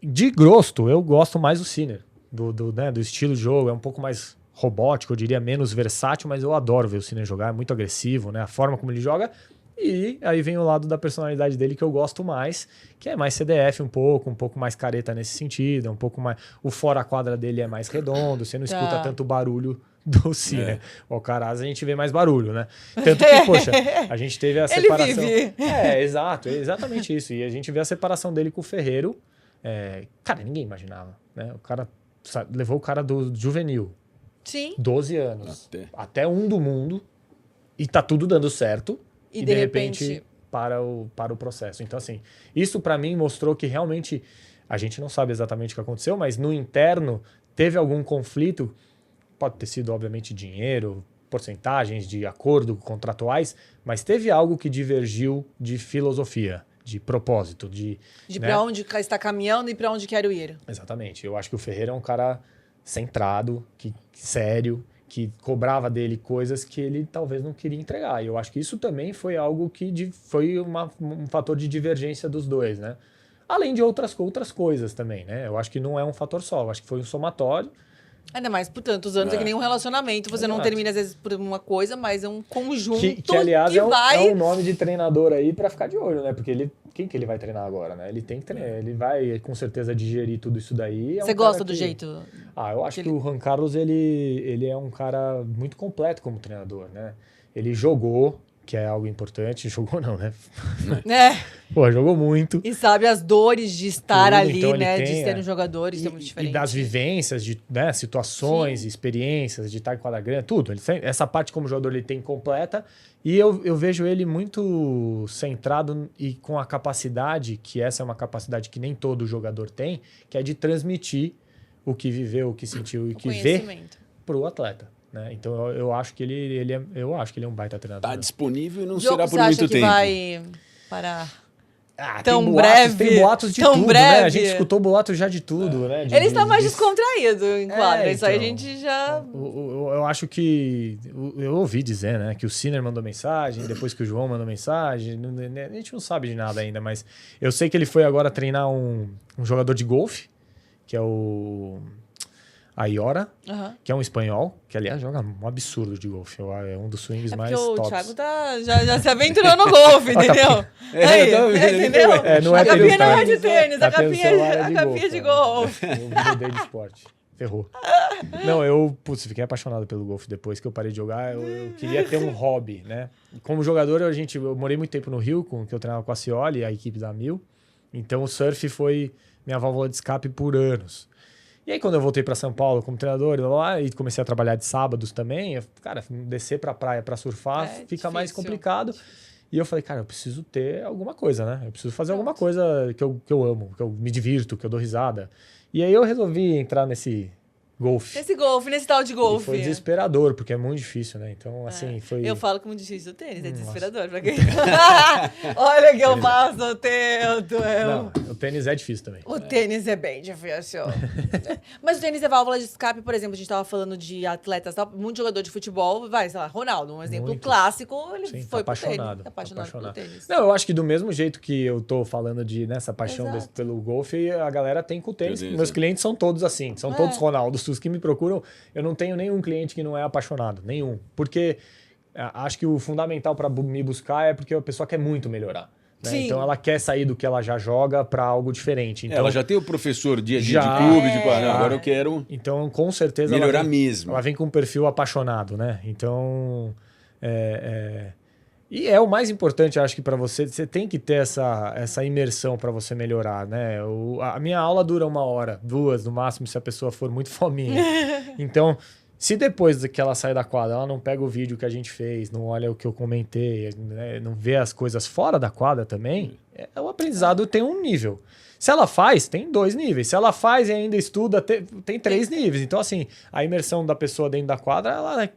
De gosto, eu gosto mais do Sinner. Do estilo de jogo, é um pouco mais robótico, eu diria menos versátil, mas eu adoro ver o Sinner jogar, é muito agressivo, né? A forma como ele joga, e aí vem o lado da personalidade dele que eu gosto mais, que é mais CDF um pouco mais careta nesse sentido, um pouco mais... O fora-quadra dele é mais redondo, você não escuta tanto barulho do Sinner. O Alcaraz a gente vê mais barulho, né? Tanto que, poxa, a gente teve a separação... Ele vive. Exato, é exatamente isso. E a gente vê a separação dele com o Ferreiro. Cara, ninguém imaginava, né? O cara levou o cara do juvenil. Sim. 12 anos. Até um do mundo. E tá tudo dando certo. E de repente para o processo. Então, assim, isso pra mim mostrou que realmente a gente não sabe exatamente o que aconteceu, mas no interno teve algum conflito. Pode ter sido, obviamente, dinheiro, porcentagens de acordo contratuais, mas teve algo que divergiu de filosofia, de propósito, de para onde está caminhando e para onde quero ir. Exatamente. Eu acho que o Ferreira é um cara centrado, sério, que cobrava dele coisas que ele talvez não queria entregar. E eu acho que isso também foi algo que foi um fator de divergência dos dois, né? Além de outras coisas também, né? Eu acho que não é um fator só, eu acho que foi um somatório. Ainda mais por tantos anos, é que nem um relacionamento. Você não termina, às vezes, por uma coisa, mas é um conjunto que aliás, é um nome de treinador aí pra ficar de olho, né? Porque quem que ele vai treinar agora, né? Ele tem que treinar, ele vai, com certeza, digerir tudo isso daí. Você gosta do jeito? Eu acho que o Juan Carlos, ele é um cara muito completo como treinador, né? Ele jogou, que é algo importante. Jogou não, né? Pô, jogou muito. E sabe as dores de estar ali, então, né? De serem jogadores, é muito diferente. E das vivências, de situações, experiências, de estar em quadra grande, tudo. Essa parte como jogador ele tem completa. E eu vejo ele muito centrado e com a capacidade, que essa é uma capacidade que nem todo jogador tem, que é de transmitir o que viveu, o que sentiu e o que vê para o atleta. Né? Então eu acho que ele é um baita treinador. Tá disponível e não será por muito tempo. Você acha que vai parar tão breve? Tem boatos de tudo, né? A gente escutou boatos já de tudo, né? Ele está mais descontraído em quadra. Isso aí a gente já... Eu acho que... Eu ouvi dizer, né? Que o Sinner mandou mensagem, depois que o João mandou mensagem. A gente não sabe de nada ainda, mas eu sei que ele foi agora treinar um jogador de golfe, que é o... Aiora, que é um espanhol, que aliás joga um absurdo de golfe. É um dos swings mais tops. O Thiago já se aventurou no golfe, entendeu? Entendeu? A capinha não é de tênis, a capinha de golfe. Eu mudei de esporte. Ferrou. Não, eu fiquei apaixonado pelo golfe depois que eu parei de jogar. Eu queria ter um hobby, né? Como jogador, eu morei muito tempo no Rio, que eu treinava com a Cioli, a equipe da Mil. Então o surf foi minha válvula de escape por anos. E aí, quando eu voltei para São Paulo como treinador e comecei a trabalhar de sábados também, descer para a praia para surfar fica difícil. Mais complicado. E eu falei, cara, eu preciso ter alguma coisa, né? Eu preciso fazer alguma coisa que eu amo, que eu me divirto, que eu dou risada. E aí eu resolvi entrar nesse golfe. Nesse tal de golfe. E foi desesperador, porque é muito difícil, né? Então, assim, foi... Eu falo que é muito difícil o tênis, é desesperador pra quem... Olha que eu faço, tento. Não, o tênis é difícil também. O tênis é bem difícil. Mas o tênis é válvula de escape, por exemplo, a gente tava falando de atletas, muito jogador de futebol, sei lá, Ronaldo, um exemplo clássico, ele foi pro tênis. Apaixonado pelo tênis. Não, eu acho que do mesmo jeito que eu tô falando nessa paixão pelo golfe, a galera tem com o tênis. Meus clientes são todos assim, são todos Ronaldos. Os que me procuram, eu não tenho nenhum cliente que não é apaixonado, nenhum. Porque acho que o fundamental para me buscar é porque a pessoa quer muito melhorar. Né? Então ela quer sair do que ela já joga para algo diferente. Então, ela já tem o professor dia a dia de clube, agora eu quero então, com certeza melhorar mesmo. Ela vem com um perfil apaixonado, né? Então, e é o mais importante, acho que para você tem que ter essa imersão para você melhorar, né? A minha aula dura 1 hora, 2 no máximo, se a pessoa for muito fominha. Então, se depois que ela sai da quadra, ela não pega o vídeo que a gente fez, não olha o que eu comentei, né? Não vê as coisas fora da quadra também, o aprendizado tem um nível. Se ela faz, tem 2 níveis. Se ela faz e ainda estuda, tem 3 níveis. Então, assim, a imersão da pessoa dentro da quadra,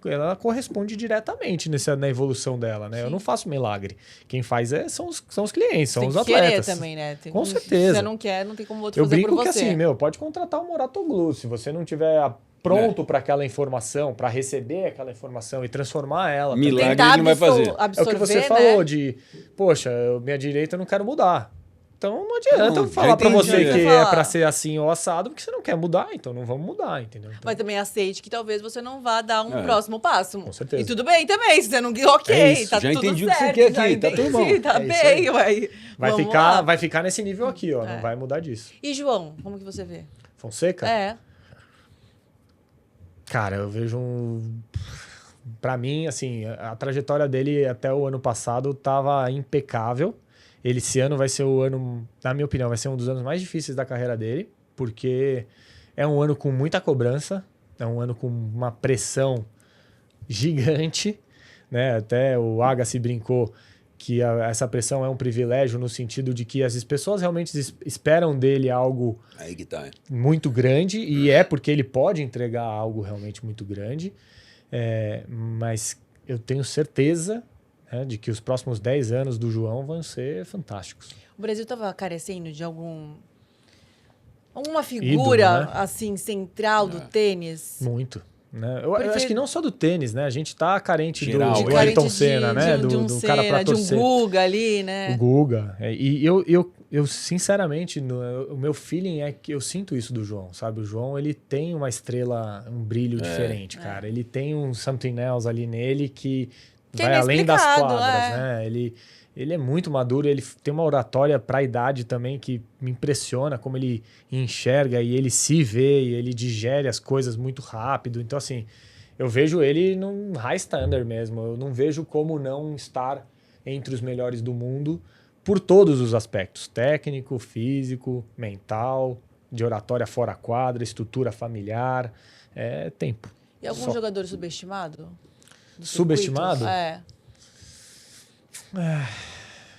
ela corresponde diretamente na evolução dela, né? Sim. Eu não faço milagre. Quem faz são os clientes, são os atletas. Querer também, né? Com certeza. Se você não quer, não tem como outro fazer por você. Eu brinco que assim, pode contratar o Moratoglu. Se você não tiver pronto para aquela informação, para receber aquela informação e transformar ela. Milagre ele não vai fazer. É o que você falou de, poxa, minha direita eu não quero mudar. Então não adianta eu falar pra você que é pra ser assim ou assado, porque você não quer mudar, então não vamos mudar, entendeu? Então... Mas também aceite que talvez você não vá dar um próximo passo. Com certeza. E tudo bem também, se você não... Ok, tá já tudo entendi certo. O que você quer aqui, tá tudo bom. Tá bem, ué. Vai ficar nesse nível aqui, ó, não vai mudar disso. E João, como que você vê? Fonseca? Cara, eu vejo Pra mim, assim, a trajetória dele até o ano passado tava impecável. Esse ano vai ser o ano, na minha opinião, vai ser um dos anos mais difíceis da carreira dele, porque é um ano com muita cobrança, é um ano com uma pressão gigante, né? Até o Agassi brincou que essa pressão é um privilégio no sentido de que as pessoas realmente esperam dele algo muito grande, e porque ele pode entregar algo realmente muito grande, mas eu tenho certeza de que os próximos 10 anos do João vão ser fantásticos. O Brasil estava carecendo de alguma figura ídolo, né? assim, central do tênis? Muito. Né? Eu acho que não só do tênis, né? A gente tá carente do Ayrton Senna, né? Do cara pra torcer. De um Guga ali, né? O Guga. E eu sinceramente, o meu feeling é que eu sinto isso do João, sabe? O João, ele tem uma estrela, um brilho diferente, cara. Ele tem um something else ali nele que vai além das quadras, né? Ele é muito maduro, ele tem uma oratória para a idade também que me impressiona, como ele enxerga e ele se vê e ele digere as coisas muito rápido. Então, assim, eu vejo ele num high standard mesmo. Eu não vejo como não estar entre os melhores do mundo por todos os aspectos. Técnico, físico, mental, de oratória fora quadra, estrutura familiar. É tempo. E algum jogador subestimado? Subestimado?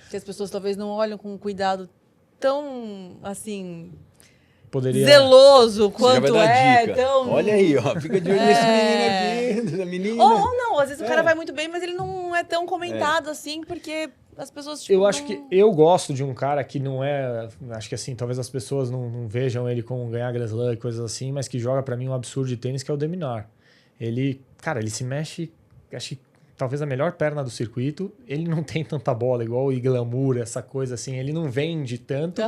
Que as pessoas talvez não olham com um cuidado tão, assim, zeloso quanto tão... Olha aí, ó, fica de olho nesse menino aqui, essa menina. Ou não, às vezes o cara vai muito bem, mas ele não é tão comentado assim, porque as pessoas... Tipo, acho que eu gosto de um cara que não é... Acho que assim, talvez as pessoas não vejam ele como ganhar Grand Slam e coisas assim, mas que joga pra mim um absurdo de tênis, que é o Deminar. Ele se mexe, acho que talvez a melhor perna do circuito. Ele não tem tanta bola, igual o Glamour, essa coisa assim. Ele não vende tanto,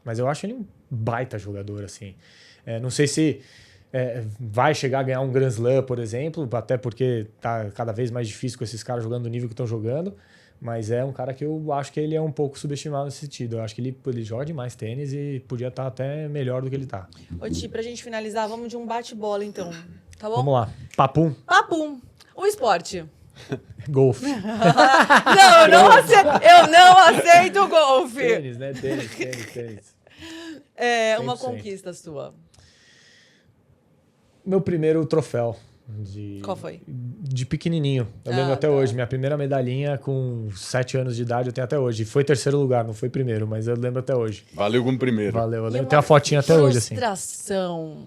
mas eu acho ele um baita jogador, assim. Não sei se vai chegar a ganhar um Grand Slam, por exemplo, até porque tá cada vez mais difícil com esses caras jogando o nível que estão jogando, mas é um cara que eu acho que ele é um pouco subestimado nesse sentido. Eu acho que ele joga demais tênis e podia estar até melhor do que ele tá. Ô, Ti, pra gente finalizar, vamos de um bate-bola, então. Tá bom? Vamos lá. Papum. O esporte. Golfe. Eu não aceito golfe. Tênis, né? Tênis. Uma conquista sua. Meu primeiro troféu. Qual foi? De pequenininho. Eu lembro até hoje. Minha primeira medalhinha com 7 anos de idade eu tenho até hoje. Foi 3º lugar, não foi primeiro, mas eu lembro até hoje. Valeu como primeiro. Valeu. Eu lembro. Tem uma fotinha até hoje, assim. Frustração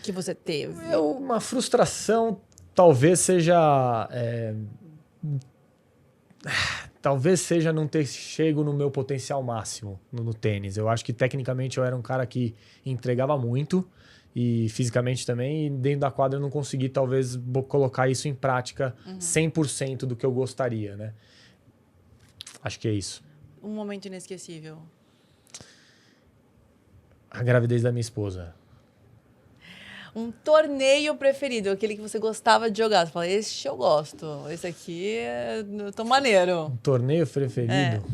que você teve? Uma frustração talvez seja... talvez seja não ter chego no meu potencial máximo no tênis. Eu acho que tecnicamente eu era um cara que entregava muito e fisicamente também, e dentro da quadra eu não consegui talvez colocar isso em prática 100% do que eu gostaria, né? Acho que é isso. Um momento inesquecível. A gravidez da minha esposa. Um torneio preferido, aquele que você gostava de jogar. Você fala, esse eu gosto, esse aqui eu tô maneiro. Um torneio preferido?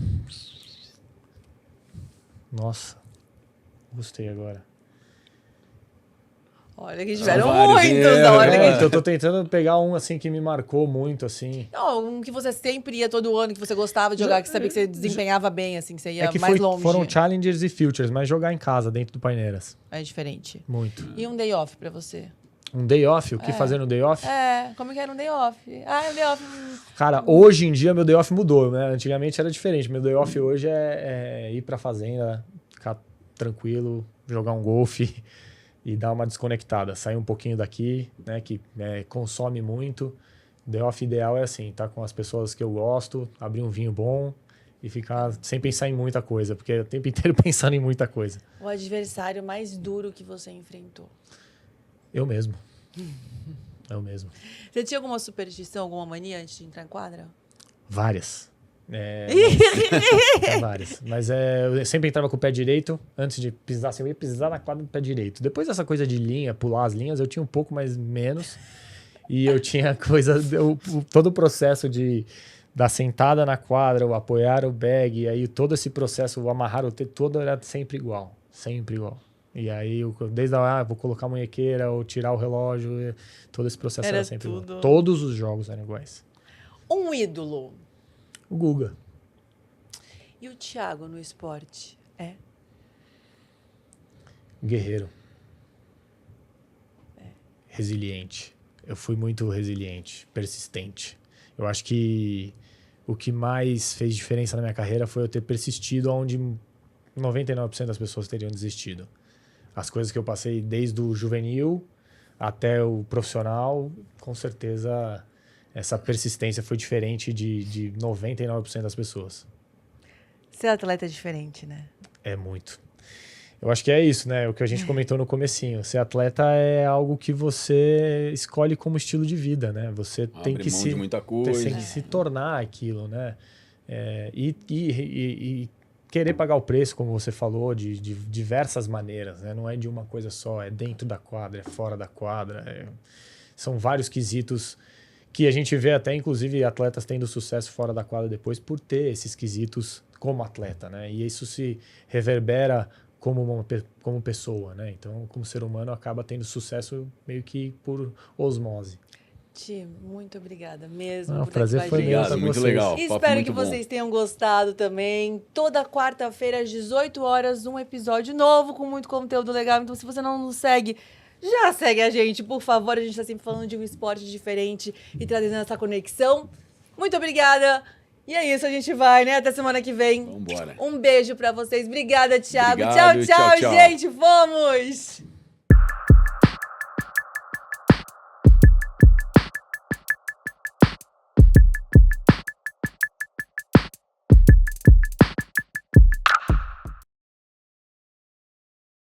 Nossa, gostei agora. Olha que tiveram muitos. Olha, eu tô tentando pegar um assim que me marcou muito, assim. Não, um que você sempre ia todo ano, que você gostava de jogar, que sabia que você desempenhava bem, assim, que você ia mais longe. Foram Challengers e Futures, mas jogar em casa, dentro do Paineiras. É diferente. Muito. E um day off pra você? Um day off? O que fazer no day off? Como que era um day off? Um day off... Cara, hoje em dia meu day off mudou, né? Antigamente era diferente. Meu day off hoje é ir pra fazenda, ficar tranquilo, jogar um golfe e dar uma desconectada. Sair um pouquinho daqui, né? Que consome muito. Day off ideal é assim, tá com as pessoas que eu gosto, abrir um vinho bom e ficar sem pensar em muita coisa, porque é o tempo inteiro pensando em muita coisa. O adversário mais duro que você enfrentou? Eu mesmo. Eu mesmo. Você tinha alguma superstição, alguma mania antes de entrar em quadra? Várias. Várias. Mas eu sempre entrava com o pé direito. Antes de pisar, assim, eu ia pisar na quadra do pé direito. Depois dessa coisa de linha, pular as linhas, eu tinha um pouco mais menos. E eu tinha todo o processo da sentada na quadra, o apoiar o bag, e aí todo esse processo, o amarrar o T, todo era sempre igual. Sempre igual. E aí, desde vou colocar a munhequeira ou tirar o relógio, todo esse processo era sempre igual. Todos os jogos eram iguais. Um ídolo? O Guga. E o Thiago no esporte? Guerreiro. Resiliente. Eu fui muito resiliente, persistente. Eu acho que o que mais fez diferença na minha carreira foi eu ter persistido onde 99% das pessoas teriam desistido. As coisas que eu passei desde o juvenil até o profissional, com certeza essa persistência foi diferente de 99% das pessoas. Ser atleta é diferente, né? É muito. Eu acho que é isso, né? O que a gente comentou no comecinho. Ser atleta é algo que você escolhe como estilo de vida, né? Você tem que de muita coisa. Você tem que se tornar aquilo, né? E querer pagar o preço, como você falou, de diversas maneiras, né? Não é de uma coisa só, é dentro da quadra, é fora da quadra. São vários quesitos que a gente vê até, inclusive, atletas tendo sucesso fora da quadra depois por ter esses quesitos como atleta, né? E isso se reverbera como pessoa, né? Então, como ser humano, acaba tendo sucesso meio que por osmose. Ti, muito obrigada mesmo. O prazer foi meu. Muito legal. E espero que vocês tenham gostado também. Toda quarta-feira, às 18 horas, um episódio novo com muito conteúdo legal. Então, se você não nos segue, já segue a gente, por favor. A gente está sempre falando de um esporte diferente e trazendo essa conexão. Muito obrigada. E é isso, a gente vai, né? Até semana que vem. Vambora. Um beijo pra vocês. Obrigada, Thiago. Obrigado, tchau, tchau, gente. Vamos!